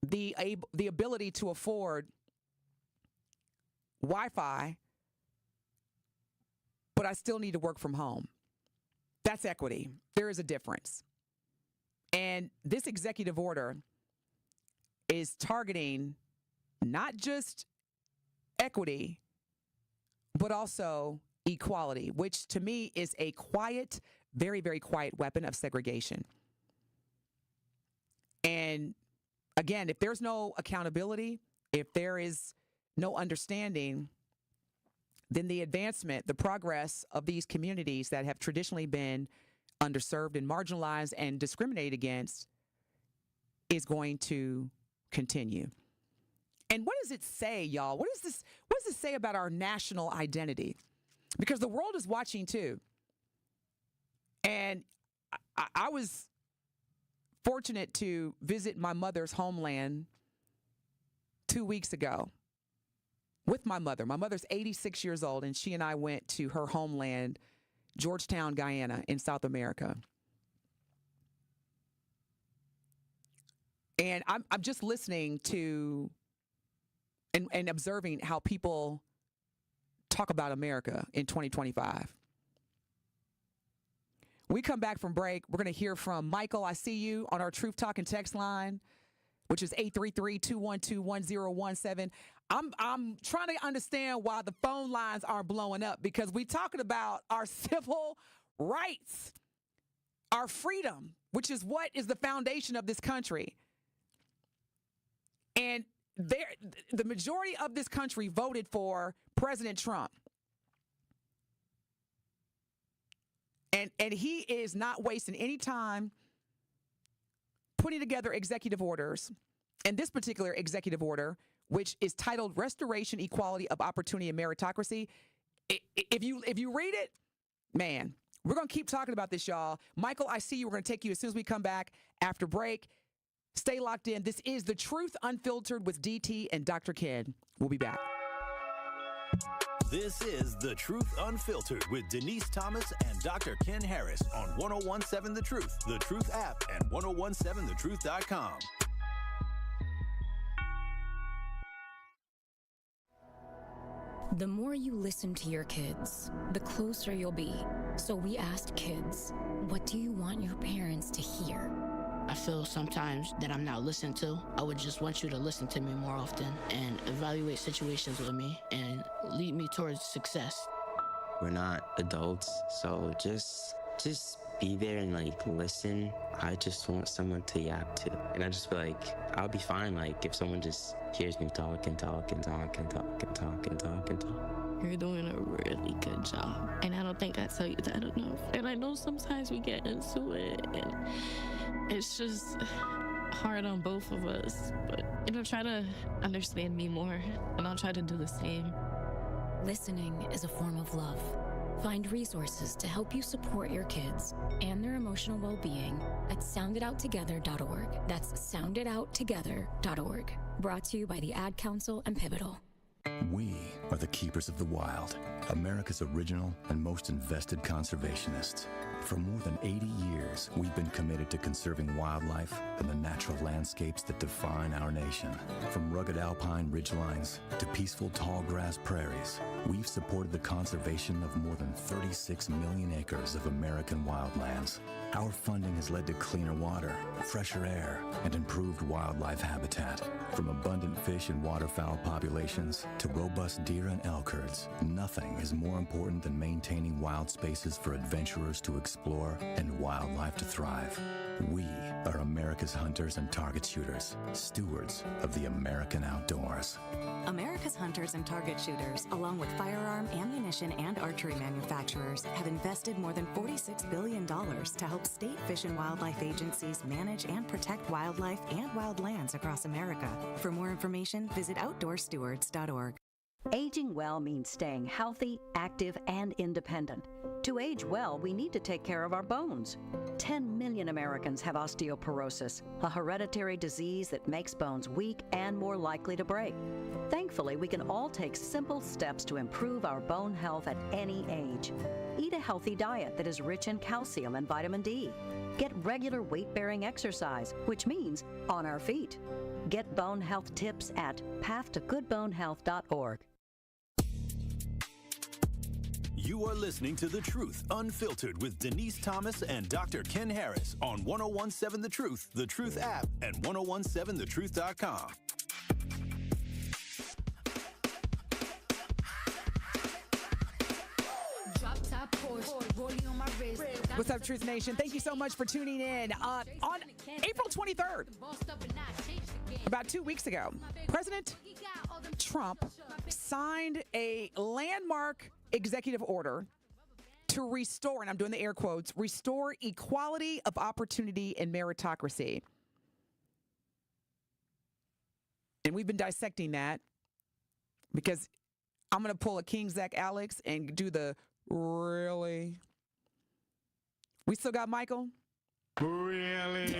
the ability to afford Wi-Fi, but I still need to work from home. That's equity. There is a difference. And this executive order is targeting not just equity, but also equality, which to me is a quiet, very, very quiet weapon of segregation. And again, if there's no accountability, if there is no understanding, then the advancement, the progress of these communities that have traditionally been underserved and marginalized and discriminated against is going to continue. And what does it say, y'all? What does this say about our national identity? Because the world is watching too. And I was fortunate to visit my mother's homeland 2 weeks ago with my mother. My mother's 86 years old, and she and I went to her homeland, Georgetown, Guyana, in South America. And I'm just listening to and observing how people talk about America in 2025. We come back from break. We're going to hear from Michael. I see you on our Truth Talking text line, which is 833-212-1017. I'm trying to understand why the phone lines aren't blowing up, because we're talking about our civil rights, our freedom, which is what is the foundation of this country. And the majority of this country voted for President Trump. And he is not wasting any time putting together executive orders. And this particular executive order, which is titled Restoration, Equality of Opportunity and Meritocracy. If you read it, man, we're going to keep talking about this, y'all. Michael, I see you. We're going to take you as soon as we come back after break. Stay locked in. This is The Truth Unfiltered with DT and Dr. Ken. We'll be back. This is The Truth Unfiltered with Denise Thomas and Dr. Ken Harris on 1017 The Truth, The Truth app, and 1017thetruth.com. The more you listen to your kids, the closer you'll be. So we asked kids, what do you want your parents to hear? I feel sometimes that I'm not listened to. I would just want you to listen to me more often and evaluate situations with me and lead me towards success. We're not adults, so just be there and listen. I just want someone to yap to. And I just feel like I'll be fine if someone just hears me talk and talk and talk and talk and talk and talk and talk. You're doing a really good job. And I don't think I tell you that enough. And I know sometimes we get into it and it's just hard on both of us. But try to understand me more and I'll try to do the same. Listening is a form of love. Find resources to help you support your kids and their emotional well-being at sounditouttogether.org. That's sounditouttogether.org. Brought to you by the Ad Council and Pivotal. We are the keepers of the wild, America's original and most invested conservationists. For more than 80 years, we've been committed to conserving wildlife and the natural landscapes that define our nation. From rugged alpine ridgelines to peaceful tall grass prairies, we've supported the conservation of more than 36 million acres of American wildlands. Our funding has led to cleaner water, fresher air, and improved wildlife habitat. From abundant fish and waterfowl populations to robust deer and elk herds, nothing is more important than maintaining wild spaces for adventurers to explore and wildlife to thrive. We are America's hunters and target shooters, stewards of the American outdoors. America's hunters and target shooters, along with firearm, ammunition, and archery manufacturers, have invested more than $46 billion to help state fish and wildlife agencies manage and protect wildlife and wildlands across America. For more information, visit outdoorstewards.org. Aging well means staying healthy, active, and independent. To age well, we need to take care of our bones. 10 million Americans have osteoporosis, a hereditary disease that makes bones weak and more likely to break. Thankfully, we can all take simple steps to improve our bone health at any age. Eat a healthy diet that is rich in calcium and vitamin D. Get regular weight-bearing exercise, which means on our feet. Get bone health tips at pathtogoodbonehealth.org. You are listening to The Truth Unfiltered with Denise Thomas and Dr. Ken Harris on 1017 The Truth, The Truth app, and 1017thetruth.com. What's up, Truth Nation? Thank you so much for tuning in. On April 23rd, about 2 weeks ago, President Trump signed a landmark executive order to restore, and I'm doing the air quotes, restore equality of opportunity and meritocracy. And we've been dissecting that because I'm going to pull a King Zech Alex and do the really. We still got Michael? Really?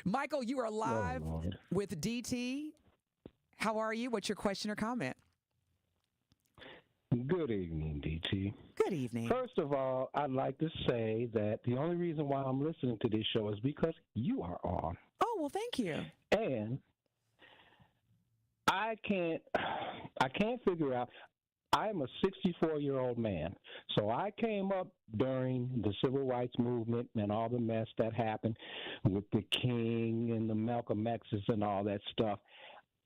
Michael, you are live with DT. How are you? What's your question or comment? Good evening, DT. Good evening. First of all, I'd like to say that the only reason why I'm listening to this show is because you are on. Oh, well, thank you. And I can't figure out. I'm a 64-year-old man, so I came up during the civil rights movement and all the mess that happened with the King and the Malcolm X's and all that stuff.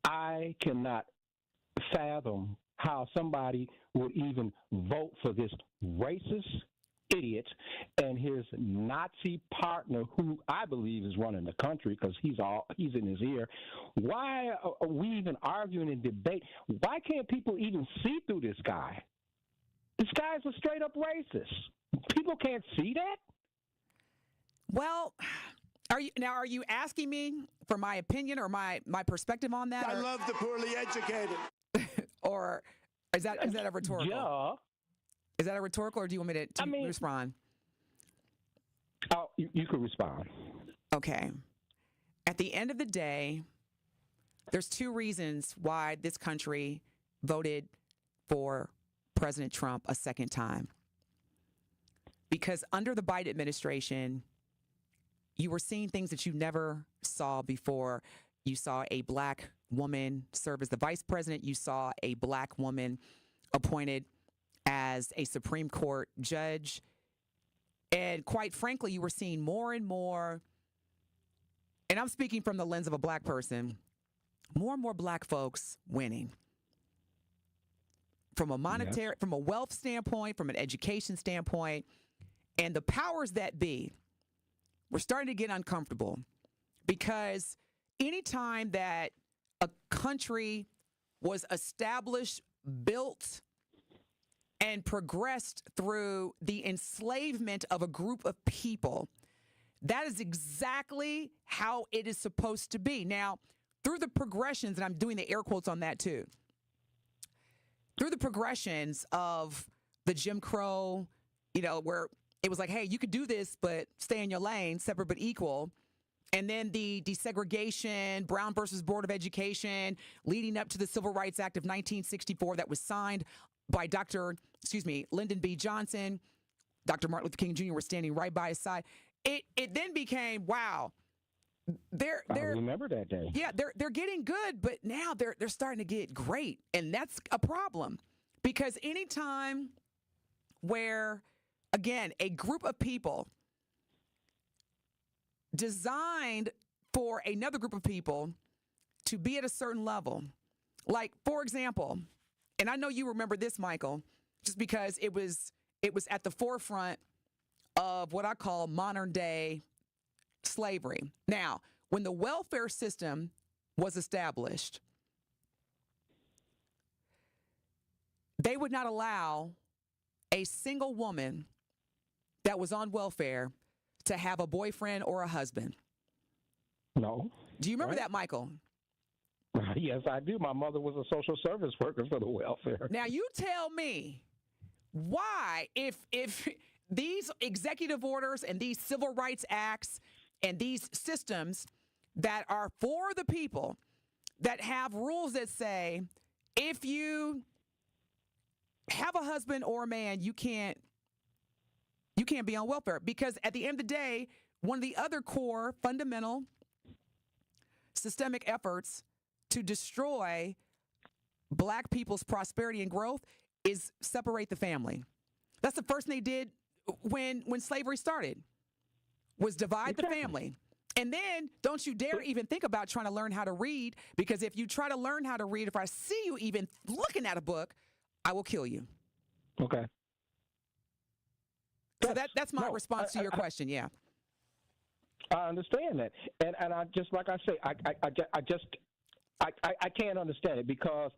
I cannot fathom how somebody would even vote for this racist idiot and his Nazi partner, who I believe is running the country because he's in his ear. Why are we even arguing and debate? Why can't people even see through this guy? This guy's a straight up racist. People can't see that? Well, are you asking me for my opinion or my perspective on that? I love the poorly educated. Or is that a rhetorical? Yeah. Is that a rhetorical, or do you want me to respond? Oh, you could respond. Okay. At the end of the day, there's two reasons why this country voted for President Trump a second time. Because under the Biden administration, you were seeing things that you never saw before. You saw a black woman serve as the vice president. You saw a black woman appointed as a Supreme Court judge. And quite frankly, you were seeing more and more, and I'm speaking from the lens of a black person, more and more black folks winning. From a monetary, from a wealth standpoint, from an education standpoint, and the powers that be, we're starting to get uncomfortable because anytime that a country was established, built, and progressed through the enslavement of a group of people, that is exactly how it is supposed to be. Now, through the progressions, and I'm doing the air quotes on that too, through the progressions of the Jim Crow, where it was like, hey, you could do this, but stay in your lane, separate but equal. And then the desegregation, Brown versus Board of Education, leading up to the Civil Rights Act of 1964 that was signed by Lyndon B. Johnson. Dr. Martin Luther King Jr. was standing right by his side. It then became, wow, I remember that day. Yeah, they're getting good, but now they're starting to get great, and that's a problem because anytime where, again, a group of people designed for another group of people to be at a certain level, like for example, and I know you remember this, Michael, just because it was at the forefront of what I call modern day slavery. Now, when the welfare system was established, they would not allow a single woman that was on welfare to have a boyfriend or a husband. No. Do you remember that, Michael? Yes, I do. My mother was a social service worker for the welfare. Now, you tell me why, if these executive orders and these civil rights acts and these systems that are for the people, that have rules that say if you have a husband or a man, you can't be on welfare, because at the end of the day, one of the other core fundamental systemic efforts to destroy black people's prosperity and growth is separate the family. That's the first thing they did when slavery started, was divide the family. And then don't you dare even think about trying to learn how to read, because if you try to learn how to read, if I see you even looking at a book, I will kill you. Okay. So that's my response to your question. Yeah. I understand that. And I just, like I say, I can't understand it, because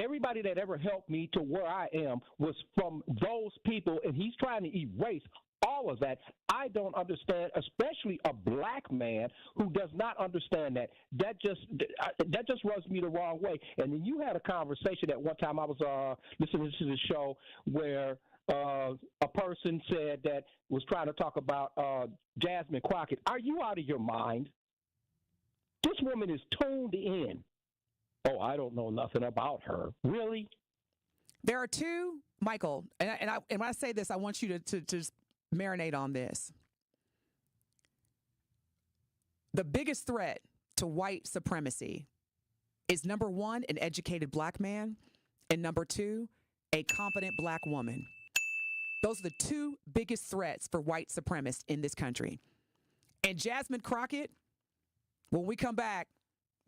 everybody that ever helped me to where I am was from those people, and he's trying to erase all of that. I don't understand, especially a black man who does not understand that. That just rubs me the wrong way. And then you had a conversation at one time. I was listening to the show where a person said that was trying to talk about Jasmine Crockett. Are you out of your mind? This woman is tuned in. Oh, I don't know nothing about her. Really? There are two, Michael, and when I say this, I want you to just marinate on this. The biggest threat to white supremacy is, number one, an educated black man, and number two, a competent black woman. Those are the two biggest threats for white supremacists in this country. And Jasmine Crockett, when we come back,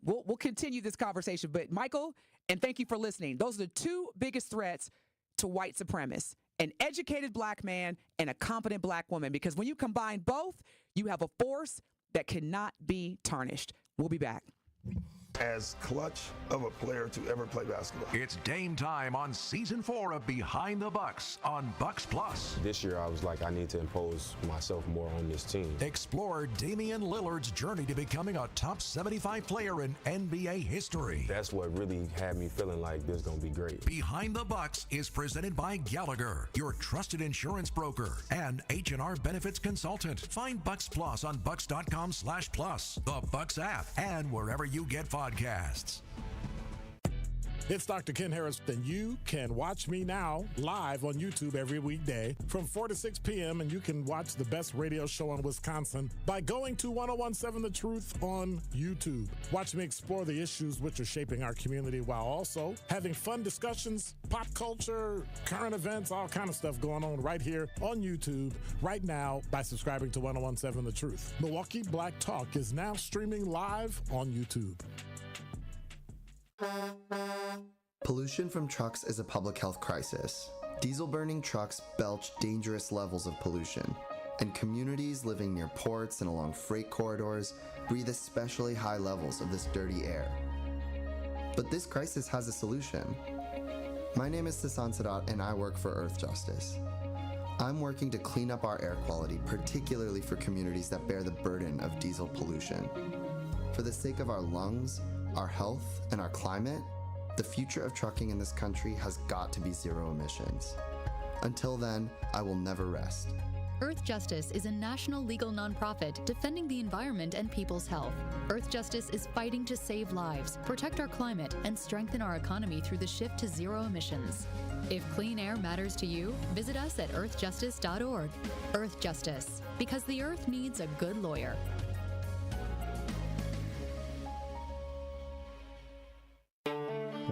we'll continue this conversation. But Michael, and thank you for listening. Those are the two biggest threats to white supremacists: an educated black man and a competent black woman. Because when you combine both, you have a force that cannot be tarnished. We'll be back. As clutch of a player to ever play basketball. It's Dame time on Season 4 of Behind the Bucks on Bucks Plus. This year I was like, I need to impose myself more on this team. Explore Damian Lillard's journey to becoming a top 75 player in NBA history. That's what really had me feeling like this is going to be great. Behind the Bucks is presented by Gallagher, your trusted insurance broker, and H&R Benefits Consultant. Find Bucks Plus on bucks.com/plus, the Bucks app, and wherever you get podcasts. It's Dr. Ken Harris, and you can watch me now live on YouTube every weekday from 4 to 6 p.m., and you can watch the best radio show in Wisconsin by going to 1017 The Truth on YouTube. Watch me explore the issues which are shaping our community while also having fun discussions, pop culture, current events, all kind of stuff going on right here on YouTube right now by subscribing to 1017 The Truth. Milwaukee Black Talk is now streaming live on YouTube. Pollution from trucks is a public health crisis. Diesel-burning trucks belch dangerous levels of pollution, and communities living near ports and along freight corridors breathe especially high levels of this dirty air. But this crisis has a solution. My name is Sasan Sadat, and I work for Earth Justice. I'm working to clean up our air quality, particularly for communities that bear the burden of diesel pollution. For the sake of our lungs, our health, and our climate, the future of trucking in this country has got to be zero emissions. Until then, I will never rest. Earth Justice is a national legal nonprofit defending the environment and people's health. Earth Justice is fighting to save lives, protect our climate, and strengthen our economy through the shift to zero emissions. If clean air matters to you, visit us at earthjustice.org. Earth Justice, because the earth needs a good lawyer.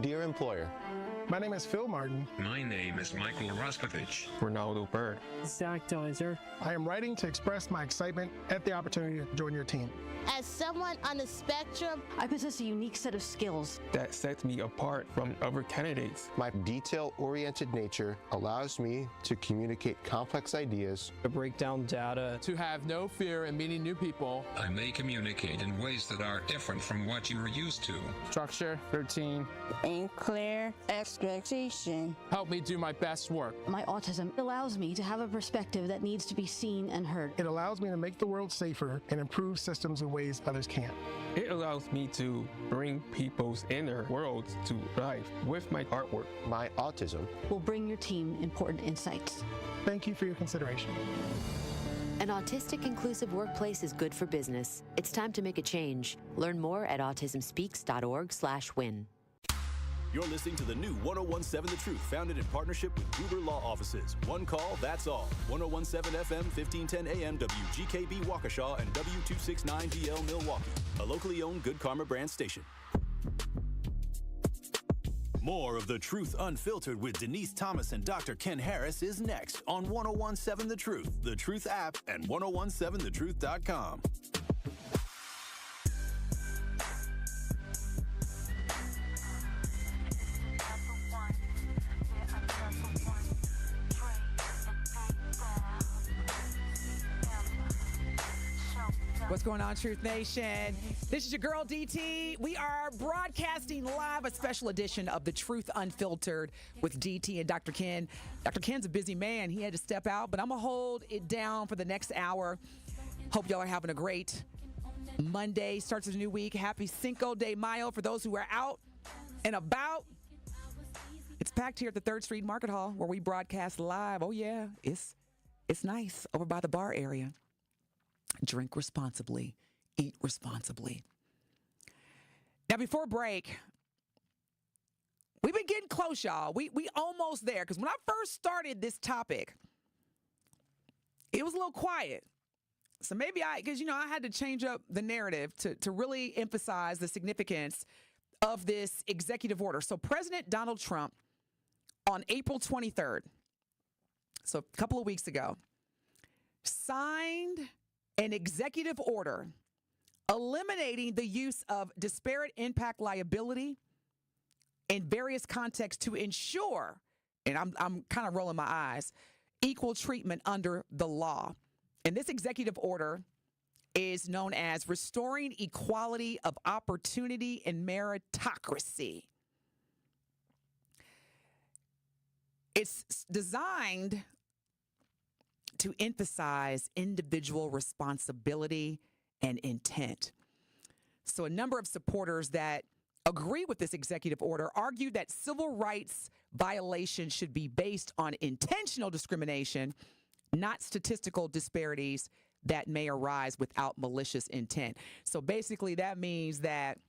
Dear employer, my name is Phil Martin. My name is Michael Raskovich. Ronaldo Bird. Zach Deiser. I am writing to express my excitement at the opportunity to join your team. As someone on the spectrum, I possess a unique set of skills that sets me apart from other candidates. My detail-oriented nature allows me to communicate complex ideas, to break down data, to have no fear in meeting new people. I may communicate in ways that are different from what you are used to. Structure, routine, and clear expectation help me do my best work. My autism allows me to have a perspective that needs to be seen and heard. It allows me to make the world safer and improve systems in ways others can't. It allows me to bring people's inner worlds to life with my artwork. My autism will bring your team important insights. Thank you for your consideration. An autistic inclusive workplace is good for business. It's time to make a change. Learn more at autismspeaks.org/win. You're listening to the new 1017 The Truth, founded in partnership with Gruber Law Offices. One call, that's all. 1017 FM, 1510 AM, WGKB Waukesha, and W269DL Milwaukee. A locally owned Good Karma brand station. More of The Truth Unfiltered with Denise Thomas and Dr. Ken Harris is next on 1017 The Truth, The Truth app, and 1017thetruth.com. What's going on, Truth Nation? This is your girl, DT. We are broadcasting live a special edition of The Truth Unfiltered with DT and Dr. Ken. Dr. Ken's a busy man. He had to step out, but I'm going to hold it down for the next hour. Hope y'all are having a great Monday. Starts a new week. Happy Cinco de Mayo for those who are out and about. It's packed here at the 3rd Street Market Hall where we broadcast live. Oh, yeah. It's nice over by the bar area. Drink responsibly, eat responsibly. Now, before break, we've been getting close, y'all. We almost there, because when I first started this topic, it was a little quiet. So maybe because I had to change up the narrative to really emphasize the significance of this executive order. So President Donald Trump, on April 23rd, so a couple of weeks ago, signed an executive order eliminating the use of disparate impact liability in various contexts to ensure, and I'm kind of rolling my eyes, equal treatment under the law. And this executive order is known as Restoring Equality of Opportunity and Meritocracy. It's designed to emphasize individual responsibility and intent. So a number of supporters that agree with this executive order argue that civil rights violations should be based on intentional discrimination, not statistical disparities that may arise without malicious intent. So basically that means that,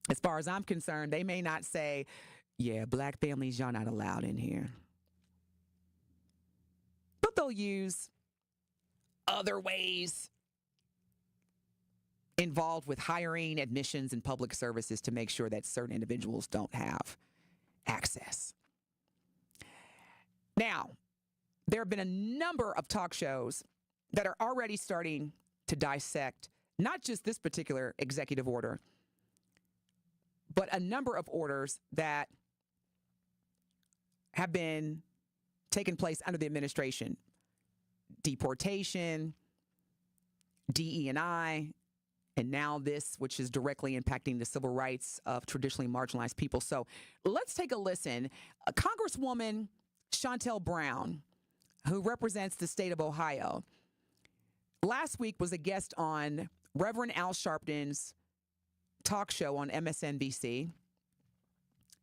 as far as I'm concerned, they may not say Yeah, black families, y'all not allowed in here. But they'll use other ways involved with hiring, admissions, and public services to make sure that certain individuals don't have access. Now, there have been a number of talk shows that are already starting to dissect not just this particular executive order, but a number of orders that have been taking place under the administration. Deportation, DE&I, and now this, which is directly impacting the civil rights of traditionally marginalized people. So let's take a listen. Congresswoman Shontel Brown, who represents the state of Ohio, last week was a guest on Reverend Al Sharpton's talk show on MSNBC.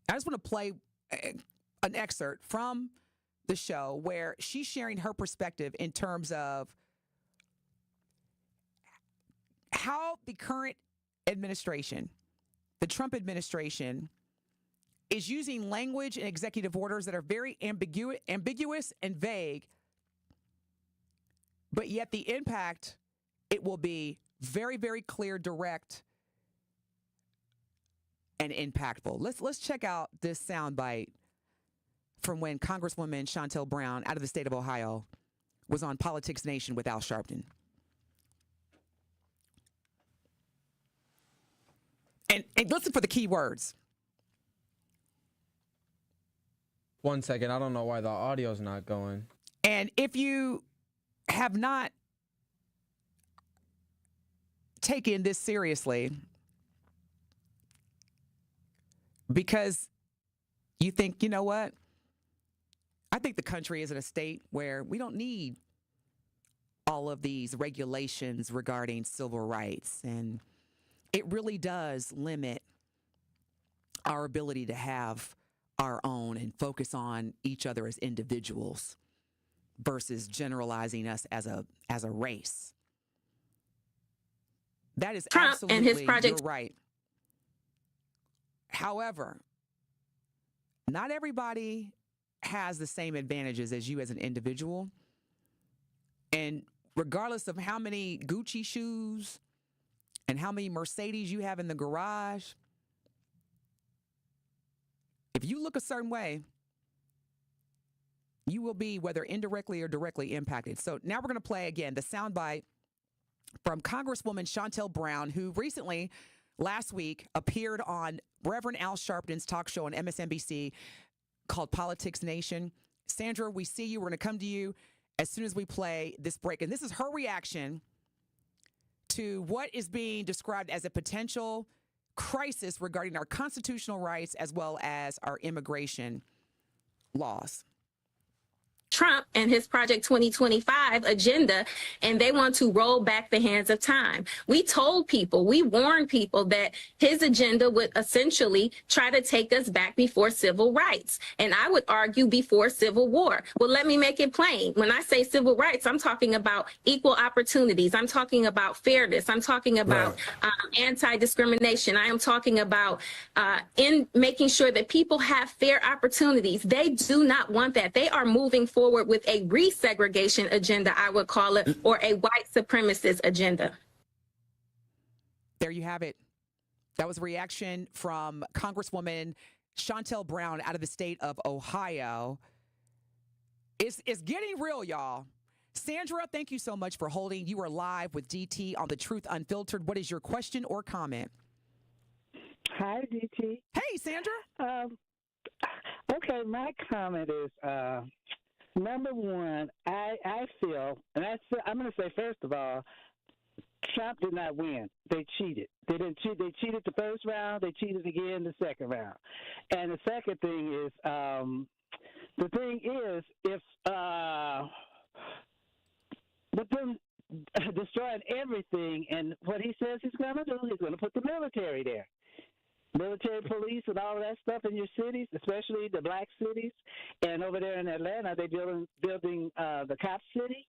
I just want to play an excerpt from the show where she's sharing her perspective in terms of how the current administration, the Trump administration, is using language and executive orders that are very ambiguous and vague, but yet the impact, it will be very, very clear, direct, and impactful. Let's check out this soundbite from when Congresswoman Shontel Brown out of the state of Ohio was on Politics Nation with Al Sharpton. And listen for the key words. 1 second. I don't know why the audio's not going. And if you have not taken this seriously because you think, you know what? I think the country is in a state where we don't need all of these regulations regarding civil rights. And it really does limit our ability to have our own and focus on each other as individuals versus generalizing us as a race. That is Trump absolutely, and his project. You're right. However, not everybody has the same advantages as you as an individual. And regardless of how many Gucci shoes and how many Mercedes you have in the garage, if you look a certain way, you will be, whether indirectly or directly, impacted. So now we're going to play again the soundbite from Congresswoman Shontel Brown, who recently, last week, appeared on Reverend Al Sharpton's talk show on MSNBC called Politics Nation. Sandra, we see you. We're going to come to you as soon as we play this break. And this is her reaction to what is being described as a potential crisis regarding our constitutional rights as well as our immigration laws. Trump and his Project 2025 agenda, and they want to roll back the hands of time. We told people, we warned people that his agenda would essentially try to take us back before civil rights. And I would argue before civil war. Well, let me make it plain. When I say civil rights, I'm talking about equal opportunities. I'm talking about fairness. I'm talking about anti-discrimination. I am talking about in making sure that people have fair opportunities. They do not want that. They are moving forward with a resegregation agenda, I would call it, or a white supremacist agenda. There you have it. That was a reaction from Congresswoman Shontel Brown out of the state of Ohio. It's getting real, y'all. Sandra, thank you so much for holding. You are live with DT on The Truth Unfiltered. What is your question or comment? Hi, DT. Hey, Sandra. Okay, my comment is, number one, I feel, and I'm going to say, first of all, Trump did not win. They cheated. They didn't cheat. They cheated the first round. They cheated again the second round. And the second thing is, if with them destroying everything, and what he says he's going to do, he's going to put the military there. Military police and all of that stuff in your cities, especially the black cities. And over there in Atlanta, they're building the cop city,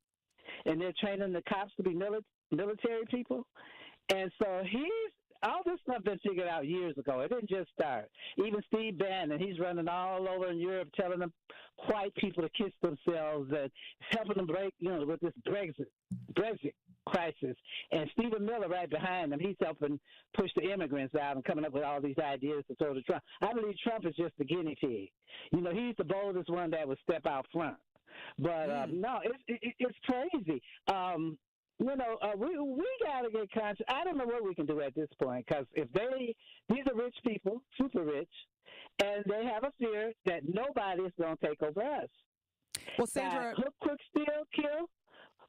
and they're training the cops to be military people. And so all this stuff been figured out years ago. It didn't just start. Even Steve Bannon, he's running all over in Europe telling them white people to kiss themselves and helping them break, with this Brexit crisis. And Stephen Miller right behind him, he's helping push the immigrants out and coming up with all these ideas to throw to Trump. I believe Trump is just the guinea pig. He's the boldest one that would step out front. But no, it's crazy. We got to get conscious. I don't know what we can do at this point, because these are rich people, super rich, and they have a fear that nobody is going to take over us. Well, Sandra, hook, quick, steal, kill.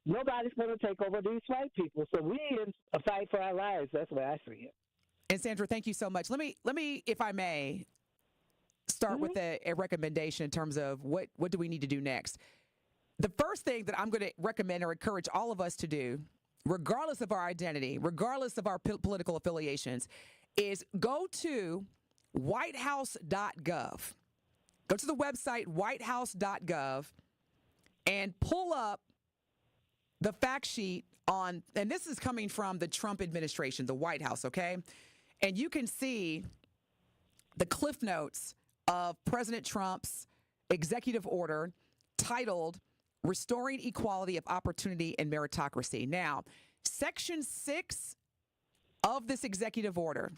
Nobody's going to take over these white people. So we in a fight for our lives. That's the way I see it. And Sandra, thank you so much. Let me, if I may, start with a recommendation in terms of what do we need to do next. The first thing that I'm going to recommend or encourage all of us to do, regardless of our identity, regardless of our political affiliations, is go to whitehouse.gov. Go to the website whitehouse.gov and pull up the fact sheet on, and this is coming from the Trump administration, the White House, okay? And you can see the cliff notes of President Trump's executive order titled Restoring Equality of Opportunity and Meritocracy. Now, Section 6 of this executive order,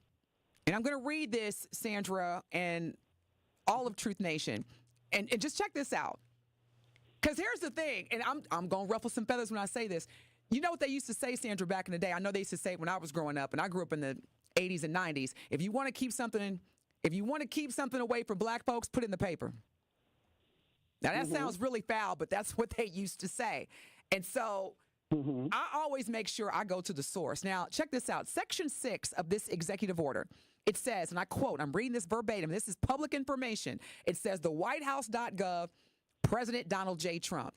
and I'm going to read this, Sandra, and all of Truth Nation, and just check this out. Because here's the thing, and I'm going to ruffle some feathers when I say this. You know what they used to say, Sandra, back in the day? I know they used to say it when I was growing up, and I grew up in the 80s and 90s. If you want to keep something away from black folks, put it in the paper. Now, that sounds really foul, but that's what they used to say. And so I always make sure I go to the source. Now, check this out. Section 6 of this executive order, it says, and I quote, I'm reading this verbatim. This is public information. It says, the whitehouse.gov, President Donald J. Trump.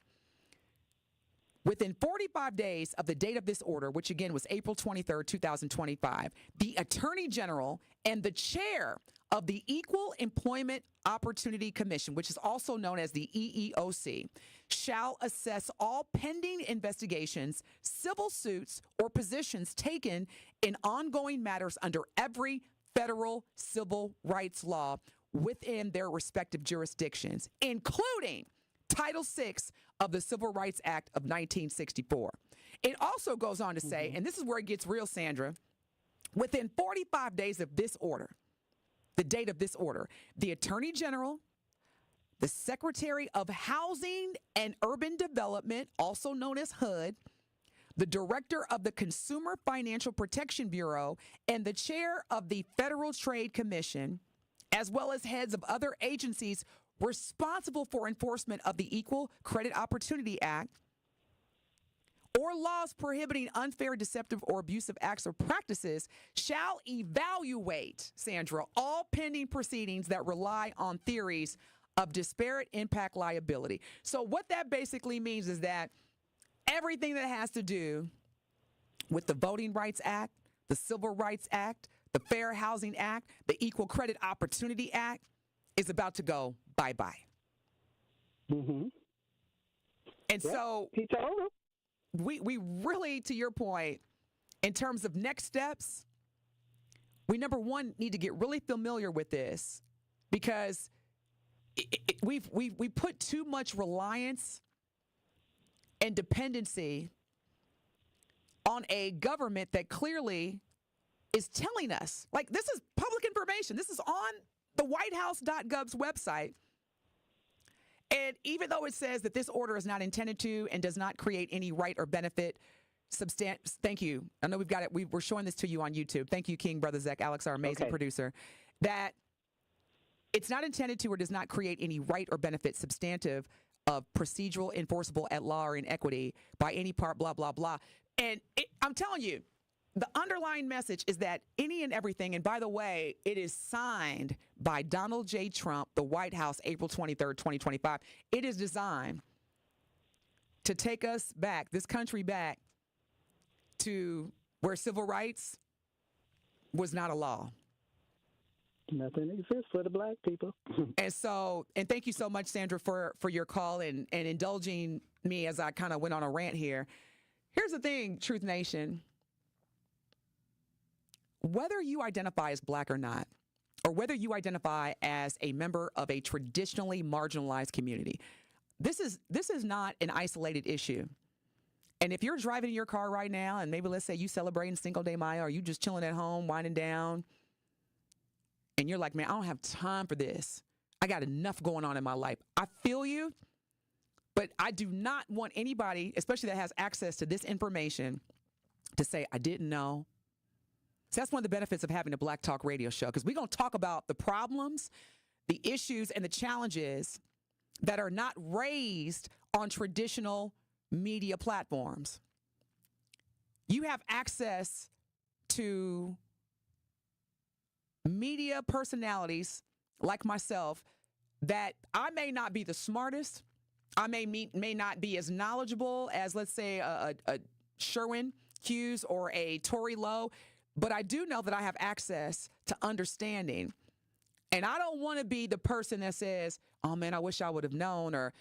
Within 45 days of the date of this order, which again was April 23rd, 2025, the Attorney General and the chair of the Equal Employment Opportunity Commission, which is also known as the EEOC, shall assess all pending investigations, civil suits, or positions taken in ongoing matters under every federal civil rights law within their respective jurisdictions, including Title VI of the Civil Rights Act of 1964. It also goes on to say, and this is where it gets real, Sandra, within 45 days of this order, the date of this order, the Attorney General, the Secretary of Housing and Urban Development, also known as HUD, the Director of the Consumer Financial Protection Bureau, and the Chair of the Federal Trade Commission, as well as heads of other agencies responsible for enforcement of the Equal Credit Opportunity Act, or laws prohibiting unfair, deceptive, or abusive acts or practices, shall evaluate, Sandra, all pending proceedings that rely on theories of disparate impact liability. So what that basically means is that everything that has to do with the Voting Rights Act, the Civil Rights Act, the Fair Housing Act, the Equal Credit Opportunity Act is about to go bye-bye. And so we really, to your point, in terms of next steps, we, number one, need to get really familiar with this, because we put too much reliance and dependency on a government that clearly is telling us, like, this is public information. This is on the whitehouse.gov's website. And even though it says that this order is not intended to and does not create any right or benefit thank you. I know we've got it. We're showing this to you on YouTube. Thank you, King, Brother Zech, Alex, our amazing producer. That it's not intended to or does not create any right or benefit substantive of procedural, enforceable at law or in equity by any part, blah, blah, blah. And I'm telling you, the underlying message is that any and everything, and by the way, it is signed by Donald J. Trump, the White House, April 23rd, 2025. It is designed to take us back, this country back, to where civil rights was not a law. Nothing exists for the black people. And thank you so much, Sandra, for your call and indulging me as I kind of went on a rant here. Here's the thing, Truth Nation. whether you identify as black or not, or whether you identify as a member of a traditionally marginalized community, this is not an isolated issue. And if you're driving in your car right now, and maybe let's say you celebrating Cinco de Mayo, or you just chilling at home, winding down, and you're like, man, I don't have time for this. I got enough going on in my life. I feel you, but I do not want anybody, especially that has access to this information, to say, I didn't know. So that's one of the benefits of having a Black Talk radio show, because we're going to talk about the problems, the issues, and the challenges that are not raised on traditional media platforms. You have access to media personalities like myself that I may not be the smartest. I may not be as knowledgeable as, let's say, a Sherwin Hughes or a Tory Lowe, but I do know that I have access to understanding. And I don't want to be the person that says, oh, man, I wish I would have known, or,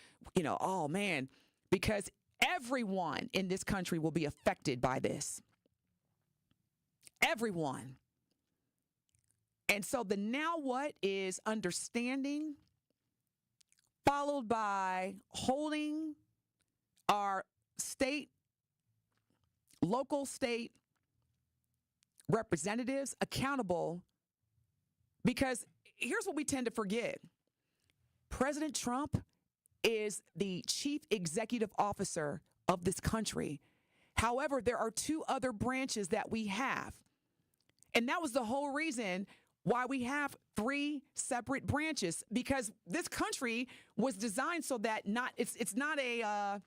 oh, man, because everyone in this country will be affected by this. Everyone. And so the now what is understanding, followed by holding our local state representatives accountable, because here's what we tend to forget. President Trump is the chief executive officer of this country. However, there are two other branches that we have. And that was the whole reason why we have three separate branches, because this country was designed so that it's not a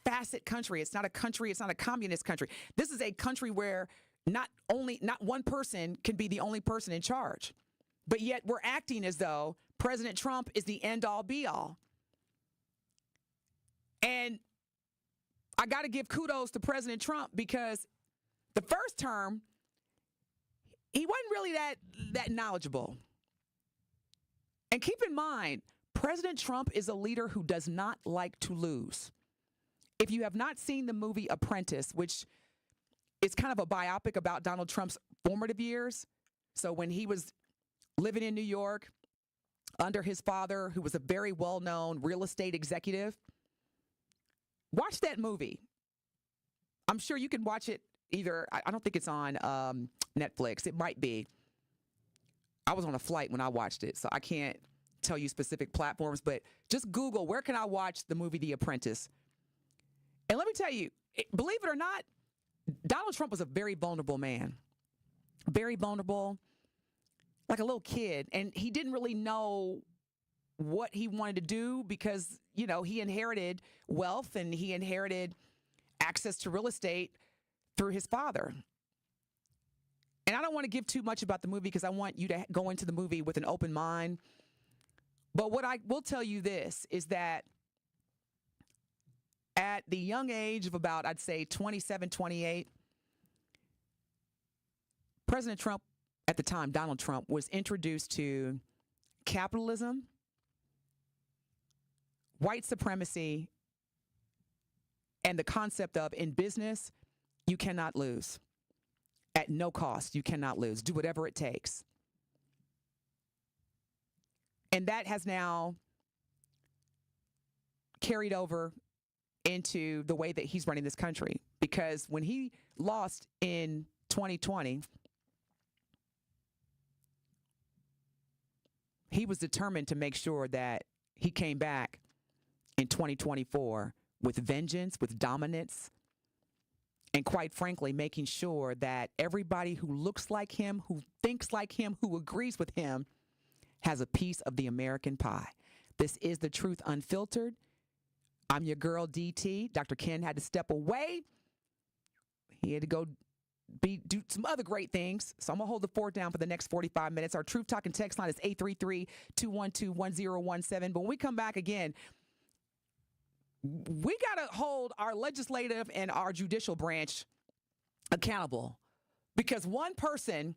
facet country. It's not a country. It's not a communist country. This is a country where not one person can be the only person in charge, but yet we're acting as though President Trump is the end all be all. And I got to give kudos to President Trump, because the first term, he wasn't really that knowledgeable. And keep in mind, President Trump is a leader who does not like to lose. If you have not seen the movie Apprentice, which is kind of a biopic about Donald Trump's formative years, so when he was living in New York under his father, who was a very well-known real estate executive, watch that movie. I'm sure you can watch it either. I don't think it's on Netflix. It might be. I was on a flight when I watched it, so I can't tell you specific platforms, but just Google, where can I watch the movie The Apprentice? And let me tell you, believe it or not, Donald Trump was a very vulnerable man. Very vulnerable, like a little kid. And he didn't really know what he wanted to do because, he inherited wealth and he inherited access to real estate through his father. And I don't want to give too much about the movie because I want you to go into the movie with an open mind. But what I will tell you this is that at the young age of about, I'd say 27, 28, President Trump at the time, Donald Trump, was introduced to capitalism, white supremacy, and the concept of, in business, you cannot lose. At no cost, you cannot lose. Do whatever it takes. And that has now carried over into the way that he's running this country. Because when he lost in 2020, he was determined to make sure that he came back in 2024 with vengeance, with dominance, and quite frankly, making sure that everybody who looks like him, who thinks like him, who agrees with him, has a piece of the American pie. This is The Truth Unfiltered. I'm your girl, DT. Dr. Ken had to step away. He had to go do some other great things. So I'm going to hold the fort down for the next 45 minutes. Our Truth Talking text line is 833-212-1017. But when we come back again, we got to hold our legislative and our judicial branch accountable, because one person,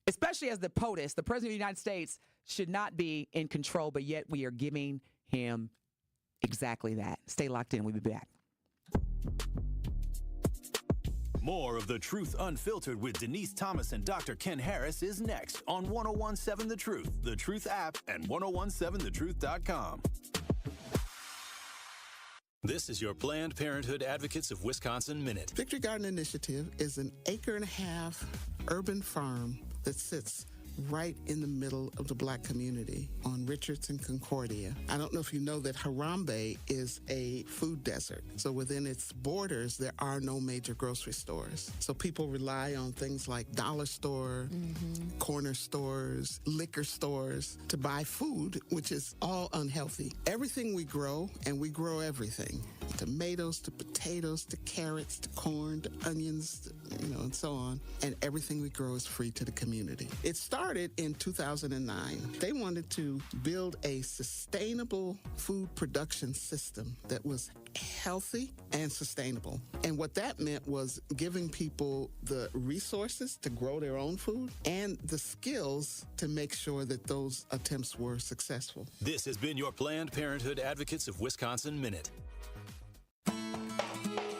especially as the POTUS, the President of the United States, should not be in control, but yet we are giving him exactly that. Stay locked in. We'll be back. More of The Truth Unfiltered with Denise Thomas and Dr. Ken Harris is next on 1017 The Truth, The Truth app, and 1017thetruth.com. This is your Planned Parenthood Advocates of Wisconsin Minute. Victory Garden Initiative is an 1.5 acre urban farm that sits right in the middle of the Black community on Richards and Concordia. I don't know if you know that Harambe is a food desert. So within its borders, there are no major grocery stores. So people rely on things like dollar store, corner stores, liquor stores to buy food, which is all unhealthy. Everything we grow, and we grow everything, tomatoes to potatoes to carrots to corn to onions, and so on. And everything we grow is free to the community. It started in 2009. They wanted to build a sustainable food production system that was healthy and sustainable. And what that meant was giving people the resources to grow their own food and the skills to make sure that those attempts were successful. This has been your Planned Parenthood Advocates of Wisconsin Minute.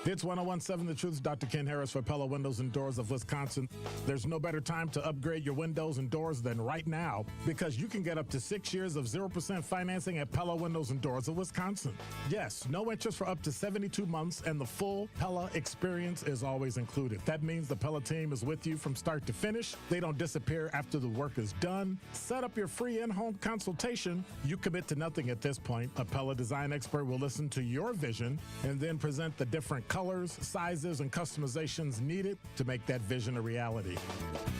It's 1017 The Truth. Dr. Ken Harris for Pella Windows and Doors of Wisconsin. There's no better time to upgrade your windows and doors than right now, because you can get up to 6 years of 0% financing at Pella Windows and Doors of Wisconsin. Yes, no interest for up to 72 months, and the full Pella experience is always included. That means the Pella team is with you from start to finish. They don't disappear after the work is done. Set up your free in-home consultation. You commit to nothing at this point. A Pella design expert will listen to your vision and then present the different colors, sizes, and customizations needed to make that vision a reality.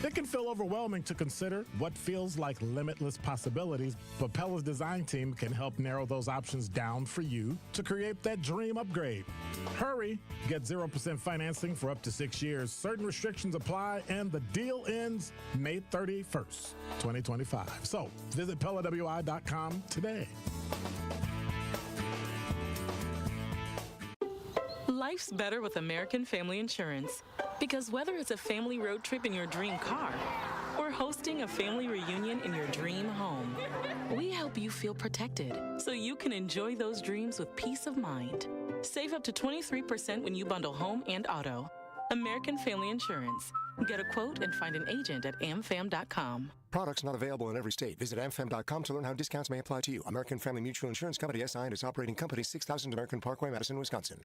It can feel overwhelming to consider what feels like limitless possibilities, but Pella's design team can help narrow those options down for you to create that dream upgrade. Hurry! Get 0% financing for up to 6 years. Certain restrictions apply, and the deal ends May 31st, 2025. So visit PellaWI.com today. Life's better with American Family Insurance, because whether it's a family road trip in your dream car or hosting a family reunion in your dream home, we help you feel protected so you can enjoy those dreams with peace of mind. Save up to 23% when you bundle home and auto. American Family Insurance. Get a quote and find an agent at amfam.com. Products not available in every state. Visit amfam.com to learn how discounts may apply to you. American Family Mutual Insurance Company, SI, and its operating company, 6000 American Parkway, Madison, Wisconsin.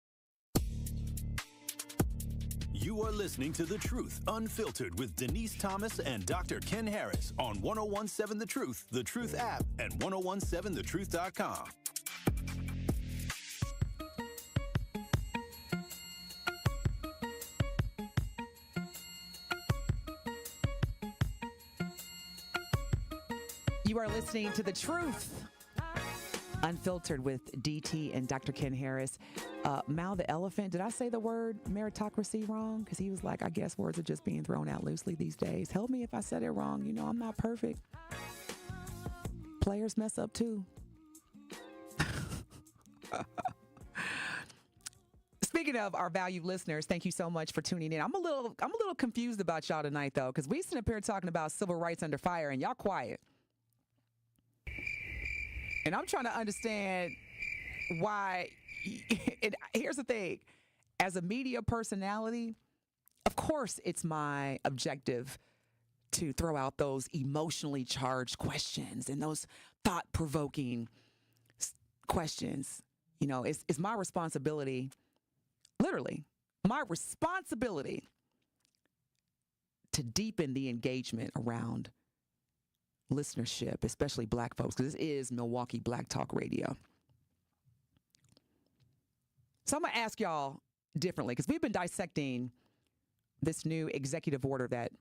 You are listening to The Truth Unfiltered with Denise Thomas and Dr. Ken Harris on 1017 The Truth, The Truth app, and 1017thetruth.com. You are listening to The Truth Unfiltered with DT and Dr. Ken Harris. Mal the elephant, did I say the word meritocracy wrong? Because he was like, I guess words are just being thrown out loosely these days. Help me if I said it wrong. You know, I'm not perfect. Players mess up too. Speaking of our valued listeners, thank you so much for tuning in. I'm a little confused about y'all tonight, though, because we sit up here talking about civil rights under fire, and y'all quiet. And I'm trying to understand why. And here's the thing. As a media personality, of course it's my objective to throw out those emotionally charged questions and those thought-provoking questions. You know, it's my responsibility, literally, my responsibility to deepen the engagement around listenership, especially Black folks, because this is Milwaukee Black Talk Radio. So I'm going to ask y'all differently, because we've been dissecting this new executive order that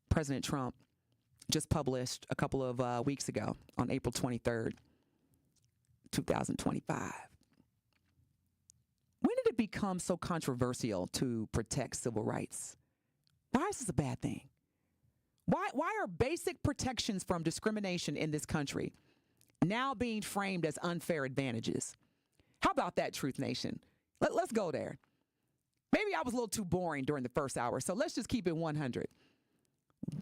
President Trump just published a couple of weeks ago on April 23rd, 2025. When did it become so controversial to protect civil rights? Why is this a bad thing? Why are basic protections from discrimination in this country now being framed as unfair advantages? How about that, Truth Nation? Let's go there. Maybe I was a little too boring during the first hour, so let's just keep it 100.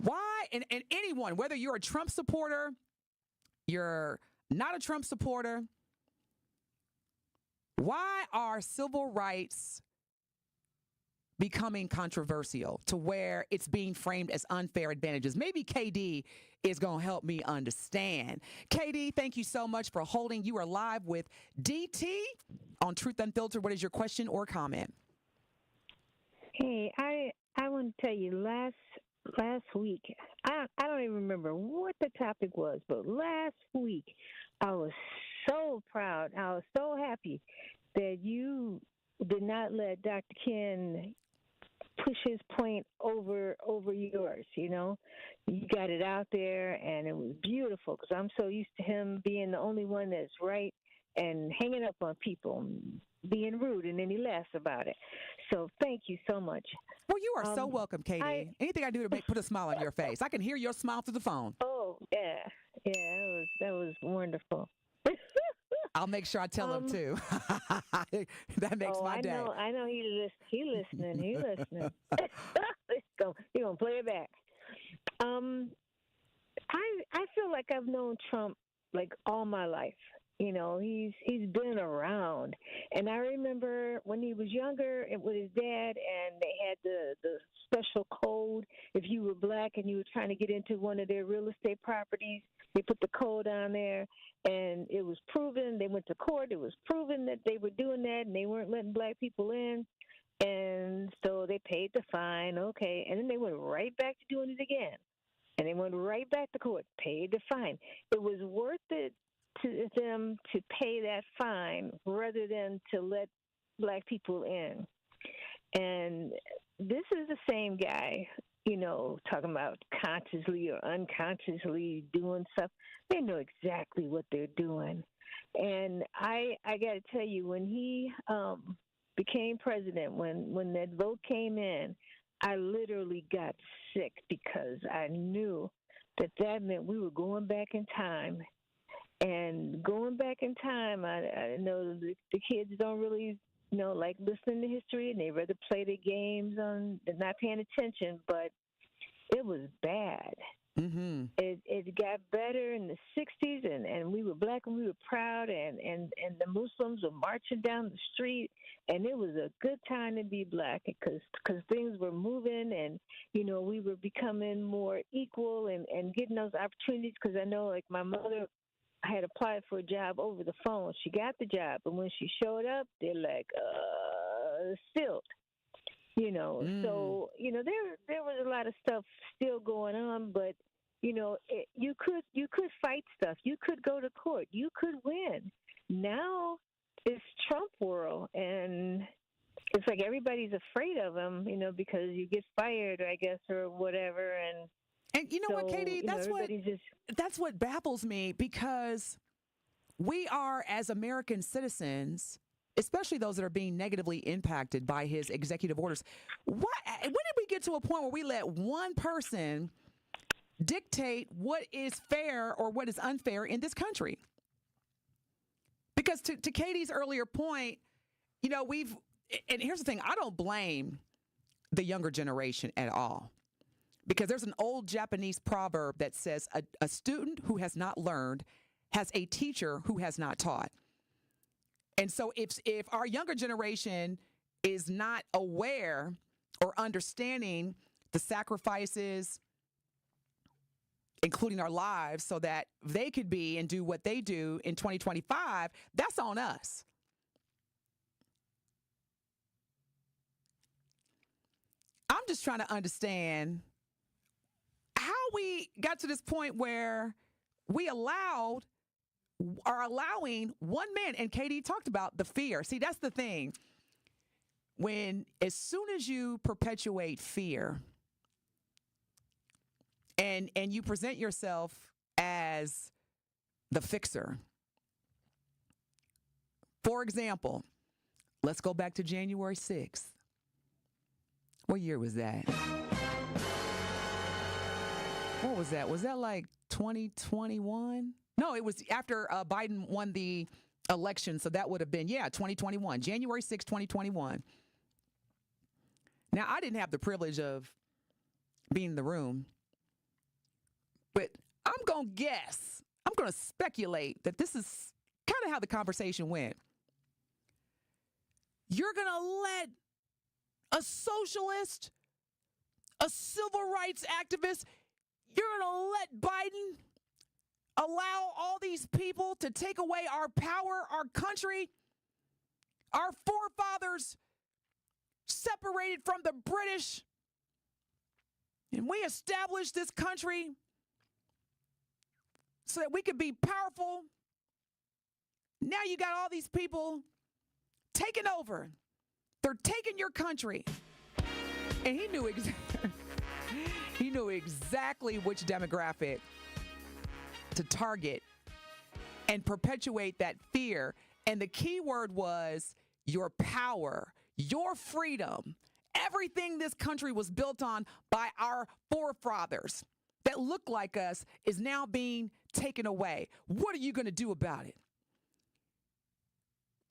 Why, and anyone, whether you're a Trump supporter, you're not a Trump supporter, why are civil rights becoming controversial to where it's being framed as unfair advantages? Maybe KD is going to help me understand. KD, thank you so much for holding. You are live with DT on Truth Unfiltered. What is your question or comment? Hey, I want to tell you last week, I don't even remember what the topic was, but last week I was so proud. I was so happy that you did not let Dr. Ken push his point over yours. You know, you got it out there, and it was beautiful because I'm so used to him being the only one that's right and hanging up on people, being rude, and then he laughs about it. So thank you so much. Well, you are so welcome, Katie. Anything I do to put a smile on your face, I can hear your smile through the phone. Oh, yeah, that was wonderful. I'll make sure I tell him too. That makes my day. I know he listening. He listening. He gonna play it back. I feel like I've known Trump like all my life. You know, he's been around, and I remember when he was younger with his dad, and they had the special code. If you were black and you were trying to get into one of their real estate properties, they put the code on there, and it was proven. They went to court. It was proven that they were doing that, and they weren't letting black people in, and so they paid the fine. Okay, and then they went right back to doing it again, and they went right back to court, paid the fine. It was worth it to them to pay that fine rather than to let black people in. And this is the same guy, you know, talking about consciously or unconsciously doing stuff. They know exactly what they're doing. And I got to tell you, when he became president, when that vote came in, I literally got sick because I knew that meant we were going back in time. And going back in time, I know the kids don't really, you know, like listening to history, and they rather play the games they're not paying attention, but it was bad. Mm-hmm. It got better in the 60s, and we were black and we were proud, and the Muslims were marching down the street, and it was a good time to be black because things were moving, and, you know, we were becoming more equal and getting those opportunities. Because I know, like, my mother, I had applied for a job over the phone. She got the job, but when she showed up, they're like, filled. You know, so, you know, there was a lot of stuff still going on, but, you know, you could fight stuff. You could go to court. You could win. Now it's Trump world, and it's like everybody's afraid of him, you know, because you get fired, I guess, or whatever, and you know what, Katie, that's what baffles me, because we are, as American citizens, especially those that are being negatively impacted by his executive orders, when did we get to a point where we let one person dictate what is fair or what is unfair in this country? Because to Katie's earlier point, you know, and here's the thing, I don't blame the younger generation at all. Because there's an old Japanese proverb that says a student who has not learned has a teacher who has not taught. And so if our younger generation is not aware or understanding the sacrifices, including our lives, so that they could be and do what they do in 2025, that's on us. I'm just trying to understand how we got to this point where we are allowing one man, and Katie talked about the fear. See, that's the thing. As soon as you perpetuate fear and you present yourself as the fixer. For example, let's go back to January 6th. What year was that? What was that? Was that like 2021? No, it was after Biden won the election. So that would have been, 2021, January 6, 2021. Now, I didn't have the privilege of being in the room, but I'm going to guess, I'm going to speculate that this is kind of how the conversation went. You're going to let a socialist, a civil rights activist. You're going to let Biden allow all these people to take away our power, our country, our forefathers separated from the British, and we established this country so that we could be powerful. Now you got all these people taking over. They're taking your country. And he knew exactly which demographic to target and perpetuate that fear. And the key word was your power, your freedom. Everything this country was built on by our forefathers that look like us is now being taken away. What are you going to do about it?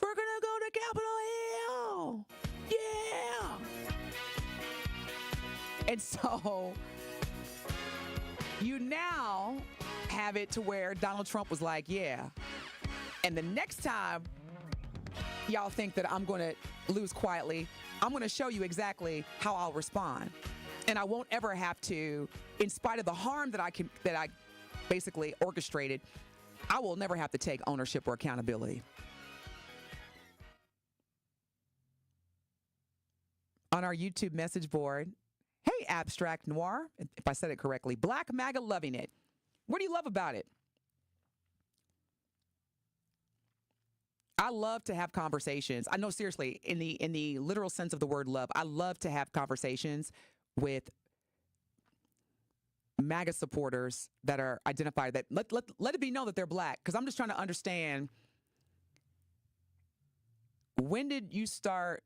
We're going to go to Capitol Hill. Yeah. And so you now have it to where Donald Trump was like, yeah. And the next time y'all think that I'm going to lose quietly, I'm going to show you exactly how I'll respond. And I won't ever have to, in spite of the harm that I basically orchestrated, I will never have to take ownership or accountability. On our YouTube message board, hey, Abstract Noir, if I said it correctly, Black MAGA loving it. What do you love about it? I love to have conversations. I know, seriously, in the literal sense of the word love, I love to have conversations with MAGA supporters that are identified, that let it be known that they're black, because I'm just trying to understand, when did you start,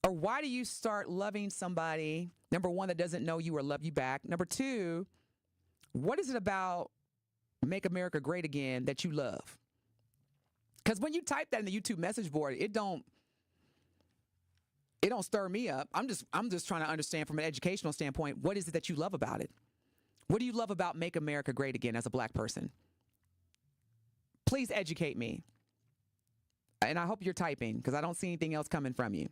or why do you start loving somebody, number one, that doesn't know you or love you back? Number two, what is it about Make America Great Again that you love? Because when you type that in the YouTube message board, it don't stir me up. I'm just trying to understand from an educational standpoint, what is it that you love about it? What do you love about Make America Great Again as a black person? Please educate me. And I hope you're typing, because I don't see anything else coming from you.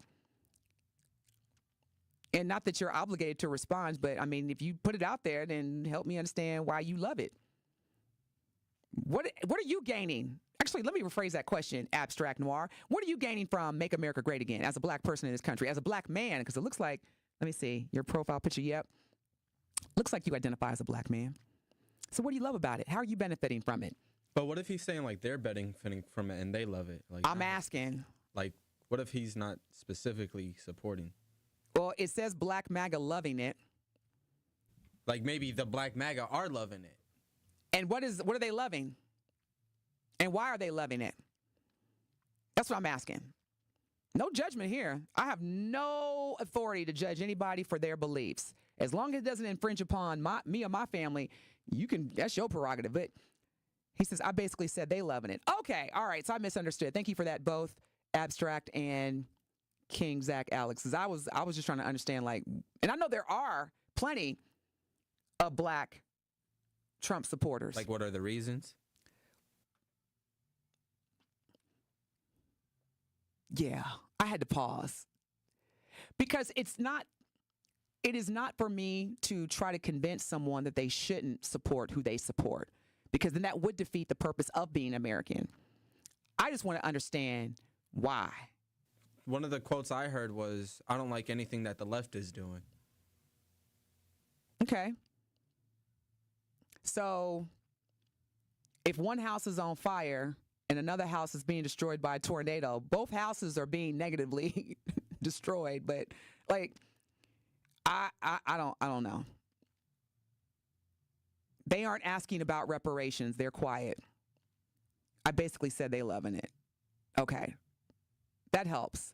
And not that you're obligated to respond, but I mean, if you put it out there, then help me understand why you love it. What are you gaining? Actually, let me rephrase that question, Abstract Noir. What are you gaining from Make America Great Again as a black person in this country, as a black man? Because it looks like, let me see, your profile picture, yep. Looks like you identify as a black man. So what do you love about it? How are you benefiting from it? But what if he's saying like they're benefiting from it and they love it? Like, I'm asking. Like, what if he's not specifically supporting? Well, it says Black MAGA loving it. Like maybe the Black MAGA are loving it. And what are they loving? And why are they loving it? That's what I'm asking. No judgment here. I have no authority to judge anybody for their beliefs. As long as it doesn't infringe upon me or my family, that's your prerogative. But he says, I basically said they loving it. Okay, all right, so I misunderstood. Thank you for that, both Abstract and King Zach Alex. 'Cause I was just trying to understand, like, and I know there are plenty of black Trump supporters. Like, what are the reasons? Yeah, I had to pause because it is not for me to try to convince someone that they shouldn't support who they support, because then that would defeat the purpose of being American. I just want to understand why. One of the quotes I heard was, I don't like anything that the left is doing. Okay. So if one house is on fire and another house is being destroyed by a tornado, both houses are being negatively destroyed. But like, I don't know. They aren't asking about reparations. They're quiet. I basically said they loving it. Okay. That helps.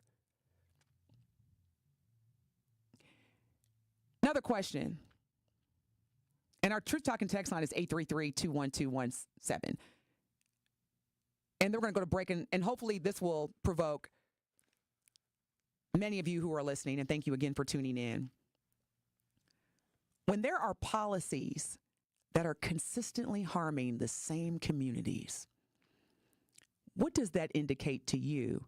Another question. And our Truth Talking text line is 833-212-17. And then we're going to go to break, and hopefully this will provoke many of you who are listening, and thank you again for tuning in. When there are policies that are consistently harming the same communities, what does that indicate to you?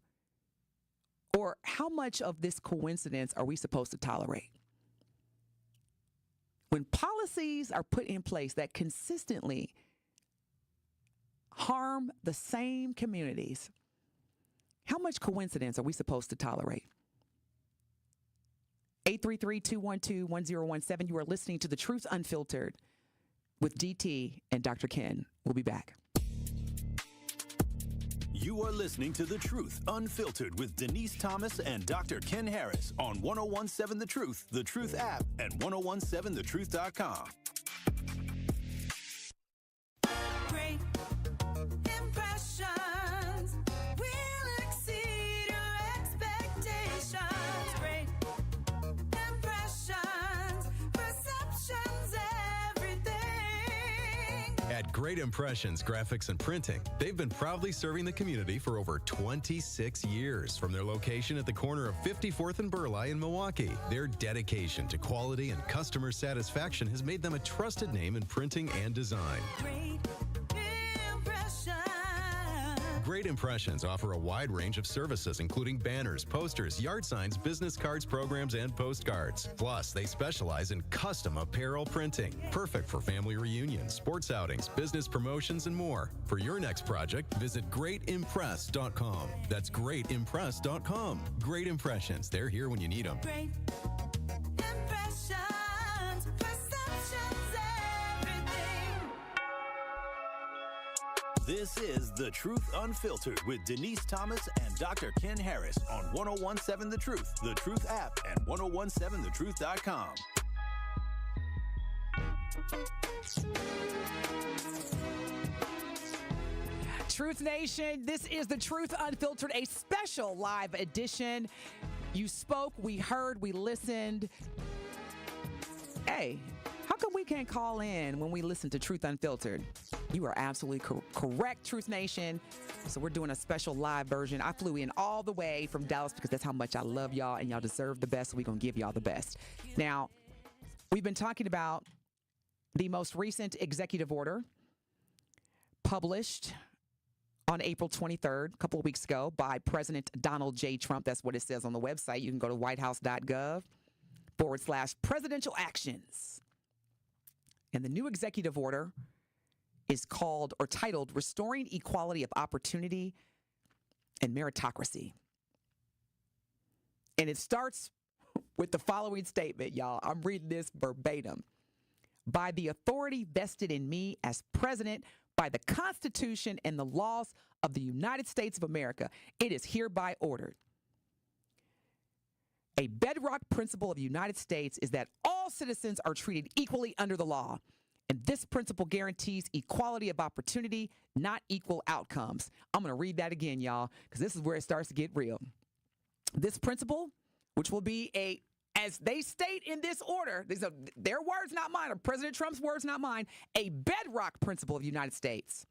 Or how much of this coincidence are we supposed to tolerate? When policies are put in place that consistently harm the same communities, how much coincidence are we supposed to tolerate? 833-212-1017. You are listening to The Truth Unfiltered with DT and Dr. Ken. We'll be back. You are listening to The Truth Unfiltered with Denise Thomas and Dr. Ken Harris on 1017 The Truth, The Truth app, and 1017thetruth.com. Great impressions will exceed your expectations. Great impressions, perceptions, everything. At Great Impressions Graphics and Printing, they've been proudly serving the community for over 26 years. From their location at the corner of 54th and Burleigh in Milwaukee, their dedication to quality and customer satisfaction has made them a trusted name in printing and design. Great impressions. Great Impressions offer a wide range of services, including banners, posters, yard signs, business cards, programs, and postcards. Plus, they specialize in custom apparel printing, perfect for family reunions, sports outings, business promotions, and more. For your next project, visit greatimpress.com. That's greatimpress.com. Great Impressions. They're here when you need them. Great impressions, perceptions, everything. This is The Truth Unfiltered with Denise Thomas and Dr. Ken Harris on 1017 The Truth, The Truth app, and 1017thetruth.com. Truth Nation, this is The Truth Unfiltered, a special live edition. You spoke, we heard, we listened. Hey, how come we can't call in when we listen to Truth Unfiltered? You are absolutely correct, Truth Nation. So we're doing a special live version. I flew in all the way from Dallas because that's how much I love y'all and y'all deserve the best. So we're going to give y'all the best. Now, we've been talking about the most recent executive order published on April 23rd, a couple of weeks ago, by President Donald J. Trump. That's what it says on the website. You can go to whitehouse.gov/presidential actions. And the new executive order is called or titled Restoring Equality of Opportunity and Meritocracy. And it starts with the following statement, y'all. I'm reading this verbatim. By the authority vested in me as president by the Constitution and the laws of the United States of America, it is hereby ordered. A bedrock principle of the United States is that all citizens are treated equally under the law. And this principle guarantees equality of opportunity, not equal outcomes. I'm going to read that again, y'all, because this is where it starts to get real. This principle, which will be as they state in this order, these are their words, not mine, or President Trump's words, not mine, a bedrock principle of the United States.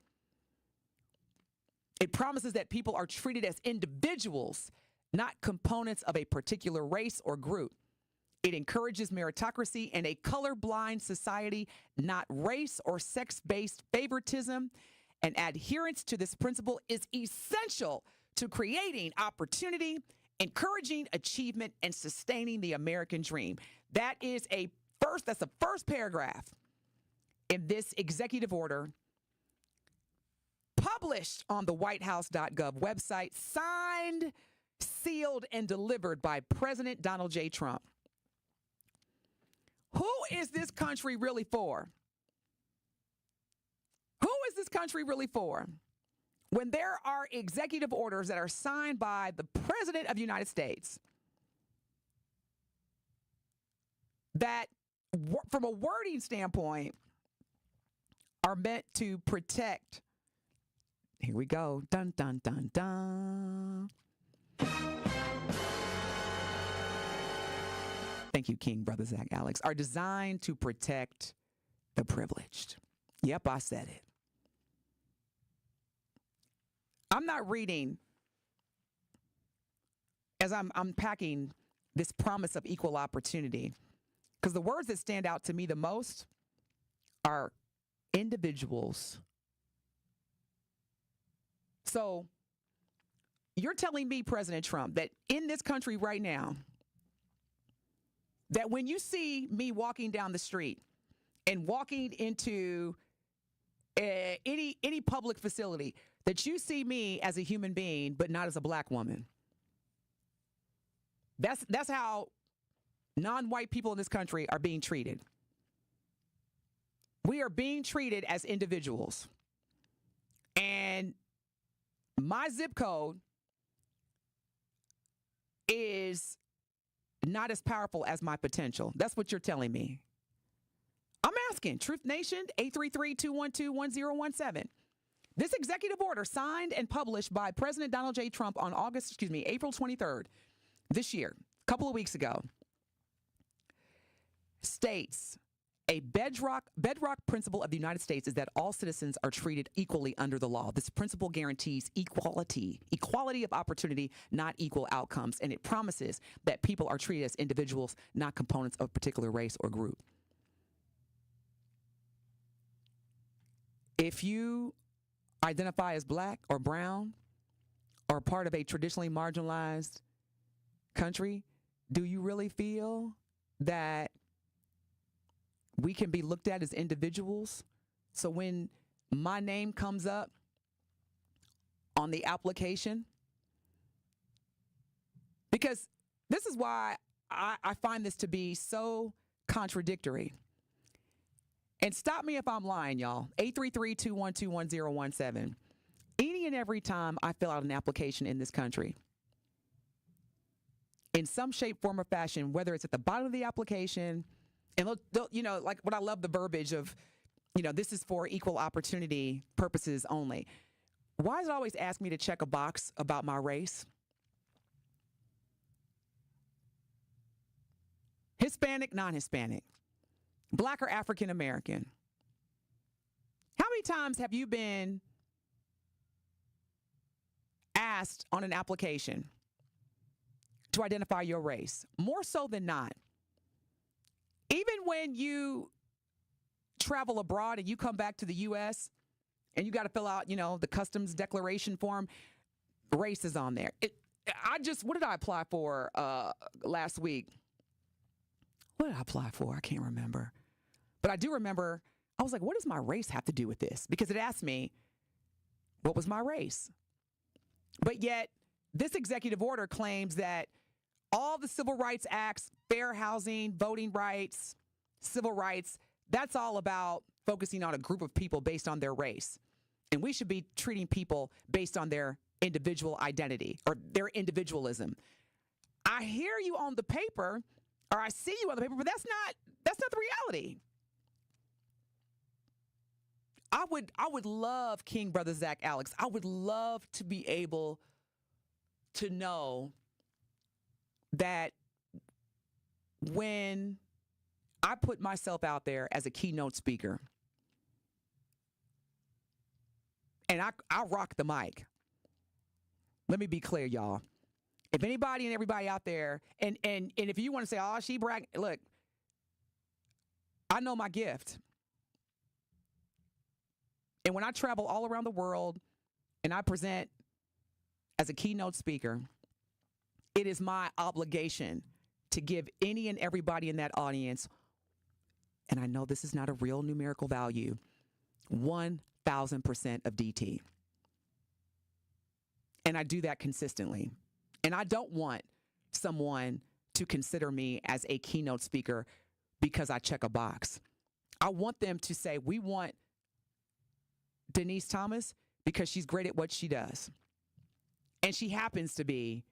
It promises that people are treated as individuals, not components of a particular race or group. It encourages meritocracy and a colorblind society, not race or sex-based favoritism. And adherence to this principle is essential to creating opportunity, encouraging achievement, and sustaining the American dream. That's the first paragraph in this executive order published on the whitehouse.gov website, signed, sealed, and delivered by President Donald J. Trump. Who is this country really for? Who is this country really for? When there are executive orders that are signed by the President of the United States that, from a wording standpoint, are meant to protect. Here we go. Dun, dun, dun, dun. Thank you, King, Brother Zach, Alex. Are designed to protect the privileged. Yep, I said it. I'm not reading, as I'm unpacking this promise of equal opportunity, because the words that stand out to me the most are individuals. So you're telling me, President Trump, that in this country right now, that when you see me walking down the street and walking into any public facility, that you see me as a human being, but not as a black woman. That's how non-white people in this country are being treated. We are being treated as individuals. And my zip code is not as powerful as my potential. That's what you're telling me. I'm asking, Truth Nation, 833-212-1017. This executive order signed and published by President Donald J. Trump on April 23rd this year, a couple of weeks ago, states a bedrock principle of the United States is that all citizens are treated equally under the law. This principle guarantees equality of opportunity, not equal outcomes, and it promises that people are treated as individuals, not components of a particular race or group. If you identify as black or brown or part of a traditionally marginalized country, do you really feel that we can be looked at as individuals? So when my name comes up on the application, because this is why I find this to be so contradictory. And stop me if I'm lying, y'all. 833-212-1017. Any and every time I fill out an application in this country, in some shape, form, or fashion, whether it's at the bottom of the application, and they'll, you know, like what I love the verbiage of, you know, this is for equal opportunity purposes only. Why does it always ask me to check a box about my race? Hispanic, non-Hispanic, black or African American. How many times have you been asked on an application to identify your race? More so than not. Even when you travel abroad and you come back to the U.S. and you got to fill out, you know, the customs declaration form, race is on there. What did I apply for last week? What did I apply for? I can't remember. But I do remember, I was like, what does my race have to do with this? Because it asked me, what was my race? But yet, this executive order claims that all the civil rights acts, fair housing, voting rights, civil rights, that's all about focusing on a group of people based on their race. And we should be treating people based on their individual identity or their individualism. I hear you on the paper, or I see you on the paper, but that's not the reality. I would love, King Brother Zach Alex, I would love to be able to know that when I put myself out there as a keynote speaker and I rock the mic, let me be clear, y'all. If anybody and everybody out there, and if you want to say, oh, she brag, look, I know my gift. And when I travel all around the world and I present as a keynote speaker, it is my obligation to give any and everybody in that audience, and I know this is not a real numerical value, 1,000% of DT. And I do that consistently. And I don't want someone to consider me as a keynote speaker because I check a box. I want them to say, we want Denise Thomas because she's great at what she does. And she happens to be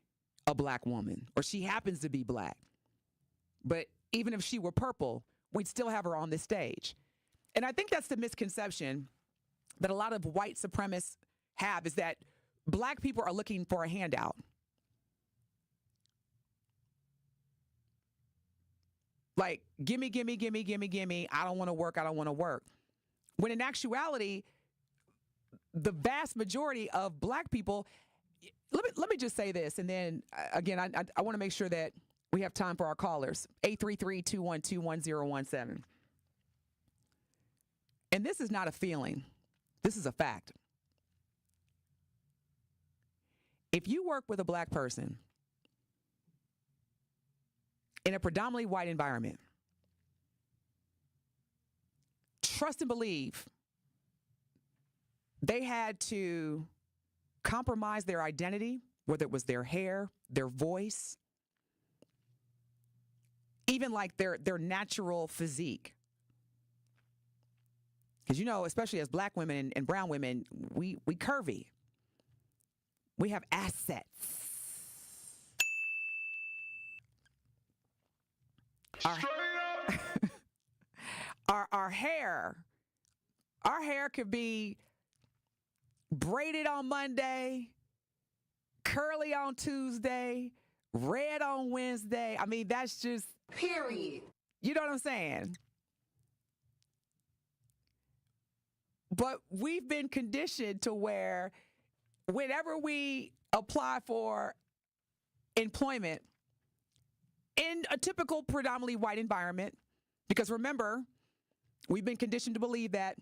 a black woman, or she happens to be black. But even if she were purple, we'd still have her on this stage. And I think that's the misconception that a lot of white supremacists have, is that black people are looking for a handout. Like, gimme, gimme, gimme, gimme, gimme. I don't want to work. I don't want to work. When in actuality, the vast majority of black people, let me just say this. And then again, I want to make sure that we have time for our callers. 833-212-1017. And this is not a feeling. This is a fact. If you work with a black person in a predominantly white environment, trust and believe they had to compromise their identity, whether it was their hair, their voice, even like their natural physique. Because, you know, especially as black women and brown women, we curvy. We have assets. Our hair could be braided on Monday, curly on Tuesday, red on Wednesday. I mean, that's just period. You know what I'm saying? But we've been conditioned to where whenever we apply for employment in a typical predominantly white environment, because remember, we've been conditioned to believe that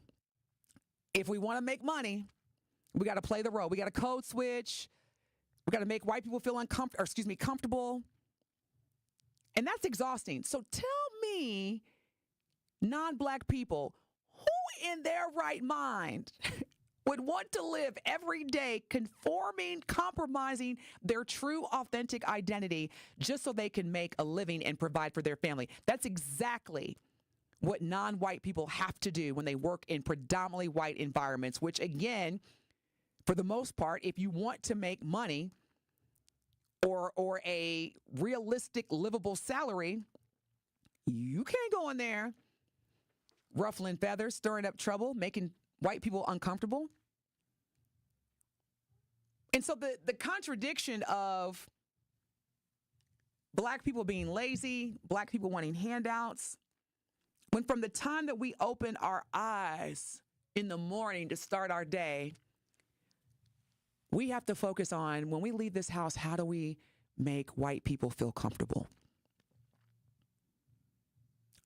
if we want to make money, we got to play the role. We got to code switch. We got to make white people feel comfortable. And that's exhausting. So tell me, non-black people, who in their right mind would want to live every day conforming, compromising their true, authentic identity just so they can make a living and provide for their family? That's exactly what non-white people have to do when they work in predominantly white environments, which again, for the most part, if you want to make money or a realistic, livable salary, you can't go in there ruffling feathers, stirring up trouble, making white people uncomfortable. And so the contradiction of black people being lazy, black people wanting handouts, when from the time that we open our eyes in the morning to start our day, we have to focus on, when we leave this house, how do we make white people feel comfortable?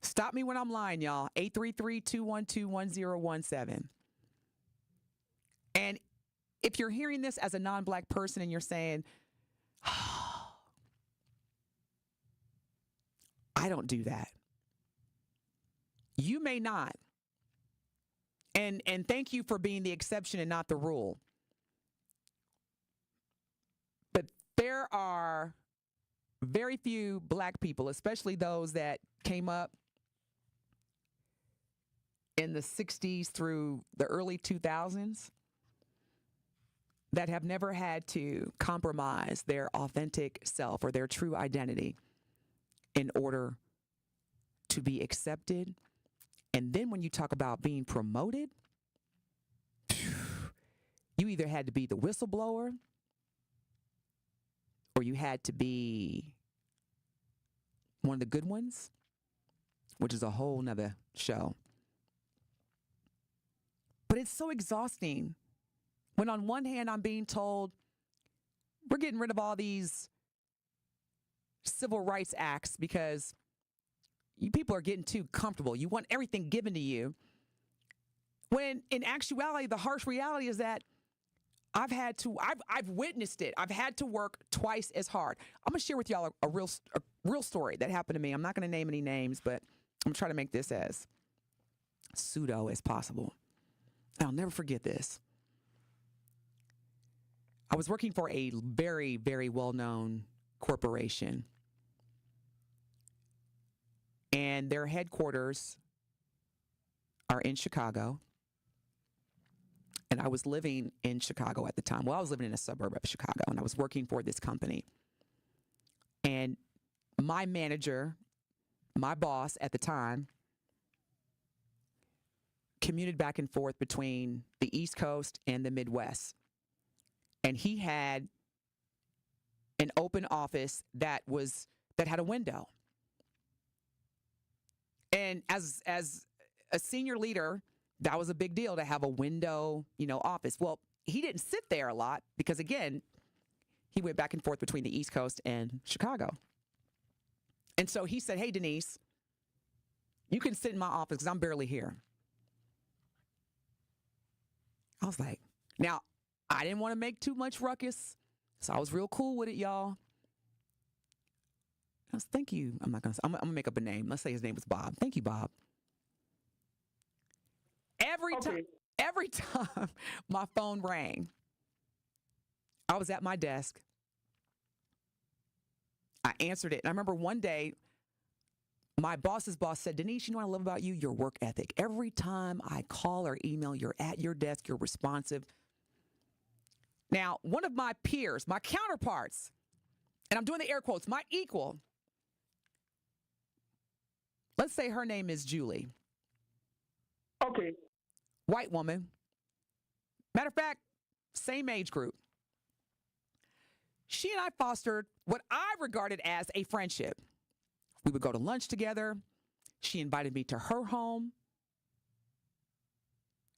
Stop me when I'm lying, y'all. 833-212-1017. And if you're hearing this as a non-black person and you're saying, oh, I don't do that. You may not. And thank you for being the exception and not the rule. But there are very few black people, especially those that came up in the 60s through the early 2000s, that have never had to compromise their authentic self or their true identity in order to be accepted. And then when you talk about being promoted, you either had to be the whistleblower or you had to be one of the good ones, which is a whole nother show. But it's so exhausting when on one hand I'm being told we're getting rid of all these civil rights acts because you people are getting too comfortable. You want everything given to you. When in actuality, the harsh reality is that I've witnessed it. I've had to work twice as hard. I'm going to share with y'all a real story that happened to me. I'm not going to name any names, but I'm going to try to make this as pseudo as possible. I'll never forget this. I was working for a very, very well-known corporation, and their headquarters are in Chicago. And I was living in Chicago at the time. Well, I was living in a suburb of Chicago, and I was working for this company. And my manager, my boss at the time, commuted back and forth between the East Coast and the Midwest. And he had an open office that had a window. And as a senior leader, that was a big deal to have a window, office. Well, he didn't sit there a lot because, again, he went back and forth between the East Coast and Chicago. And so he said, hey, Denise, you can sit in my office because I'm barely here. I was like, now, I didn't want to make too much ruckus. So I was real cool with it, y'all. Thank you. I'm gonna make up a name. Let's say his name was Bob. Thank you, Bob. Every time my phone rang, I was at my desk. I answered it. And I remember one day, my boss's boss said, Denise, you know what I love about you? Your work ethic. Every time I call or email, you're at your desk, you're responsive. Now, one of my peers, my counterparts, and I'm doing the air quotes, my equal, let's say her name is Julie. Okay. White woman. Matter of fact, same age group. She and I fostered what I regarded as a friendship. We would go to lunch together. She invited me to her home.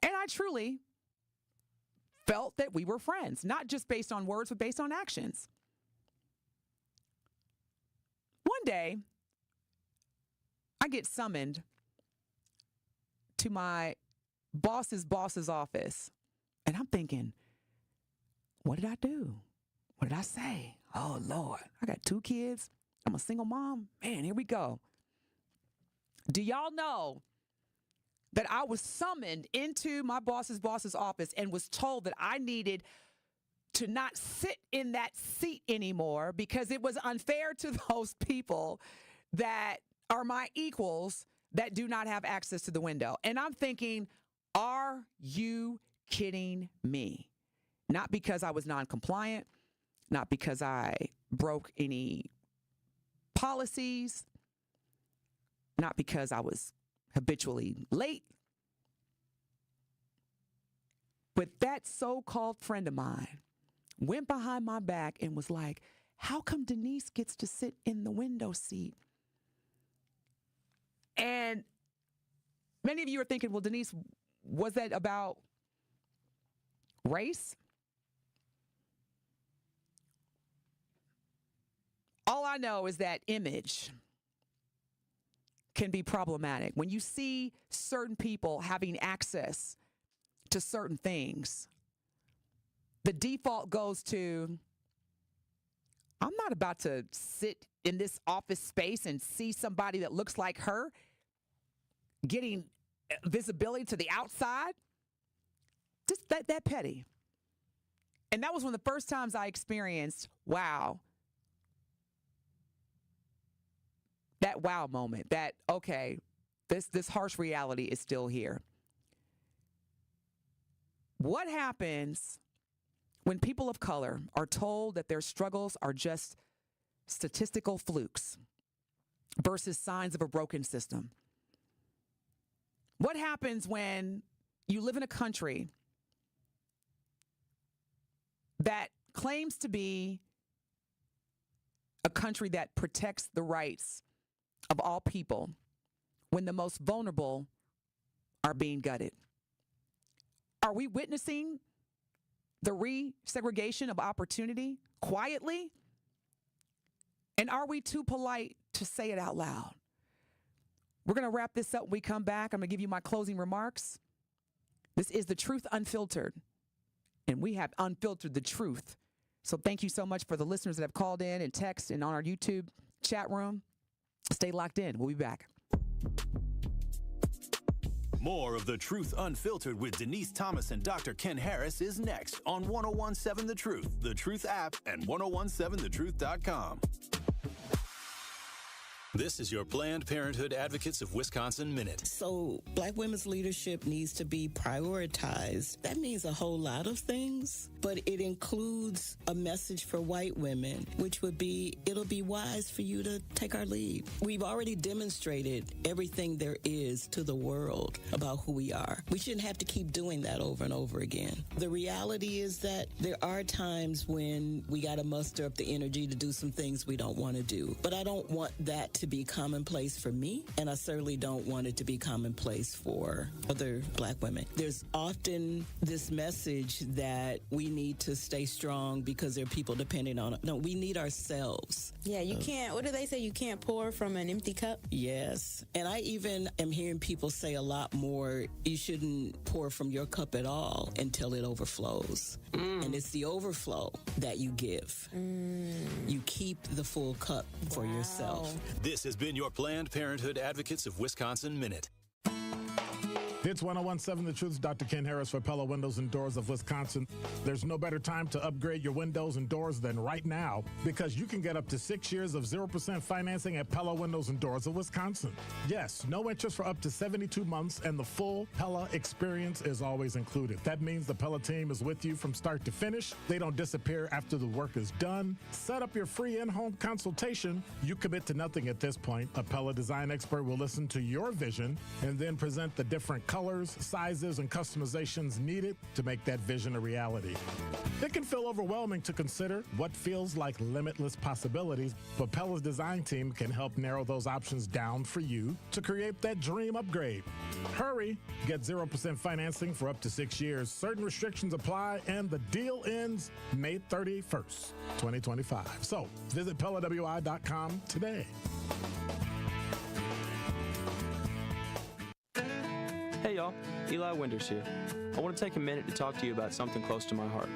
And I truly felt that we were friends, not just based on words, but based on actions. One day, I get summoned to my boss's office. And I'm thinking, what did I do? What did I say? Oh, Lord, I got 2 kids. I'm a single mom. Man, here we go. Do y'all know that I was summoned into my boss's office and was told that I needed to not sit in that seat anymore because it was unfair to those people that are my equals that do not have access to the window? And I'm thinking, are you kidding me? Not because I was non-compliant, not because I broke any policies, not because I was habitually late, but that so-called friend of mine went behind my back and was like, how come Denise gets to sit in the window seat? And many of you are thinking, well, Denise, was that about race? All I know is that image can be problematic. When you see certain people having access to certain things, the default goes to, I'm not about to sit in this office space and see somebody that looks like her getting visibility to the outside. Just that petty. And that was one of the first times I experienced, wow, that wow moment, that, okay, this harsh reality is still here. What happens when people of color are told that their struggles are just statistical flukes versus signs of a broken system? What happens when you live in a country that claims to be a country that protects the rights of all people when the most vulnerable are being gutted? Are we witnessing the resegregation of opportunity quietly? And are we too polite to say it out loud? We're going to wrap this up when we come back. I'm going to give you my closing remarks. This is The Truth Unfiltered, and we have unfiltered the truth. So thank you so much for the listeners that have called in and text and on our YouTube chat room. Stay locked in. We'll be back. More of The Truth Unfiltered with Denise Thomas and Dr. Ken Harris is next on 1017 The Truth, The Truth app, and 1017thetruth.com. This is your Planned Parenthood Advocates of Wisconsin Minute. So Black women's leadership needs to be prioritized. That means a whole lot of things, but it includes a message for white women, which would be, it'll be wise for you to take our lead. We've already demonstrated everything there is to the world about who we are. We shouldn't have to keep doing that over and over again. The reality is that there are times when we got to muster up the energy to do some things we don't want to do, but I don't want that to to be commonplace for me, and I certainly don't want it to be commonplace for other Black women. There's often this message that we need to stay strong because there are people depending on it. No, we need ourselves. Yeah, you can't, what do they say? You can't pour from an empty cup? Yes. And I even am hearing people say a lot more, you shouldn't pour from your cup at all until it overflows. And it's the overflow that you give. You keep the full cup for yourself. This has been your Planned Parenthood Advocates of Wisconsin Minute. It's 1017 The Truth's Dr. Ken Harris for Pella Windows and Doors of Wisconsin. There's no better time to upgrade your windows and doors than right now, because you can get up to 6 years of 0% financing at Pella Windows and Doors of Wisconsin. Yes, no interest for up to 72 months, and the full Pella experience is always included. That means the Pella team is with you from start to finish. They don't disappear after the work is done. Set up your free in-home consultation. You commit to nothing at this point. A Pella design expert will listen to your vision and then present the different colors, sizes, and customizations needed to make that vision a reality. It can feel overwhelming to consider what feels like limitless possibilities, but Pella's design team can help narrow those options down for you to create that dream upgrade. Hurry! Get 0% financing for up to 6 years. Certain restrictions apply, and the deal ends May 31st, 2025. So visit PellaWI.com today. Hey y'all, Eli Winters here. I want to take a minute to talk to you about something close to my heart.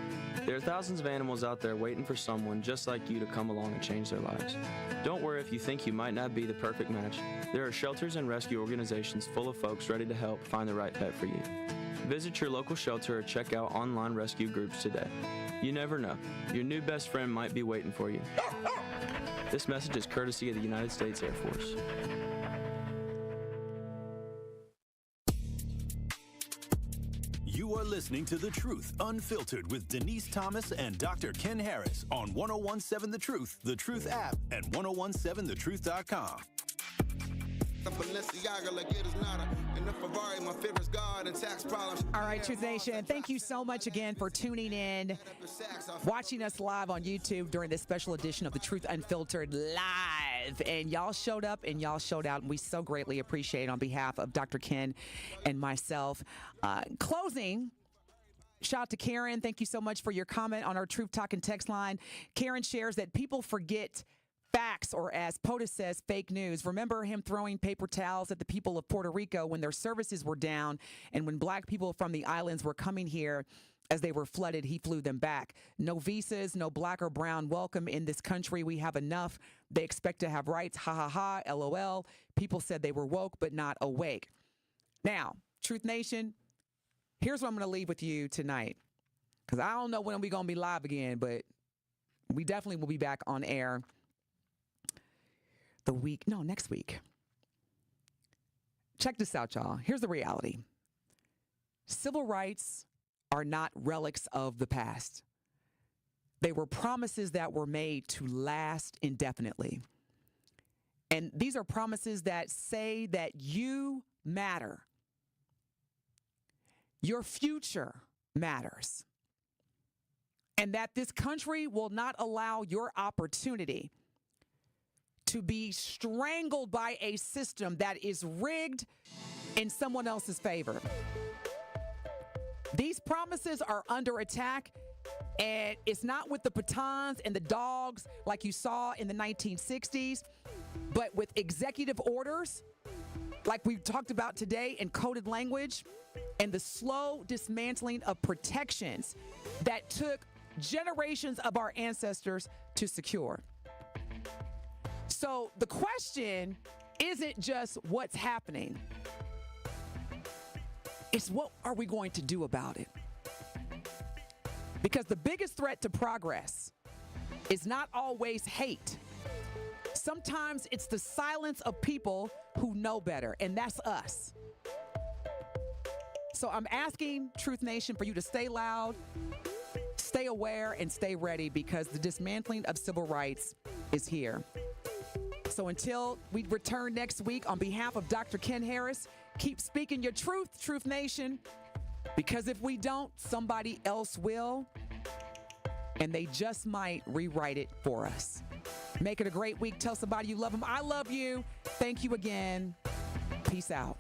There are thousands of animals out there waiting for someone just like you to come along and change their lives. Don't worry if you think you might not be the perfect match. There are shelters and rescue organizations full of folks ready to help find the right pet for you. Visit your local shelter or check out online rescue groups today. You never know, your new best friend might be waiting for you. This message is courtesy of the United States Air Force. You are listening to The Truth Unfiltered with Denise Thomas and Dr. Ken Harris on 1017 The Truth, The Truth app, and 1017thetruth.com. All right, Truth Nation, thank you so much again for tuning in, watching us live on YouTube during this special edition of The Truth Unfiltered Live. And y'all showed up and y'all showed out, and we so greatly appreciate it on behalf of Dr. Ken and myself. Closing, shout out to Karen. Thank you so much for your comment on our Truth Talking text line. Karen shares that people forget facts, or as POTUS says, fake news. Remember him throwing paper towels at the people of Puerto Rico when their services were down, and when Black people from the islands were coming here as they were flooded, he flew them back. No visas, no Black or brown welcome in this country. We have enough. They expect to have rights. Ha ha ha, LOL. People said they were woke but not awake. Now, Truth Nation, here's what I'm going to leave with you tonight, because I don't know when we're going to be live again, but we definitely will be back on air next week. Check this out, y'all. Here's the reality. Civil rights are not relics of the past. They were promises that were made to last indefinitely. And these are promises that say that you matter. Your future matters. And that this country will not allow your opportunity to be strangled by a system that is rigged in someone else's favor. These promises are under attack, and it's not with the batons and the dogs like you saw in the 1960s, but with executive orders like we talked about today in coded language, and the slow dismantling of protections that took generations of our ancestors to secure. So the question isn't just what's happening. It's what are we going to do about it? Because the biggest threat to progress is not always hate. Sometimes it's the silence of people who know better, and that's us. So I'm asking Truth Nation for you to stay loud, stay aware, and stay ready, because the dismantling of civil rights is here. So until we return next week, on behalf of Dr. Ken Harris, keep speaking your truth, Truth Nation, because if we don't, somebody else will, and they just might rewrite it for us. Make it a great week. Tell somebody you love them. I love you. Thank you again. Peace out.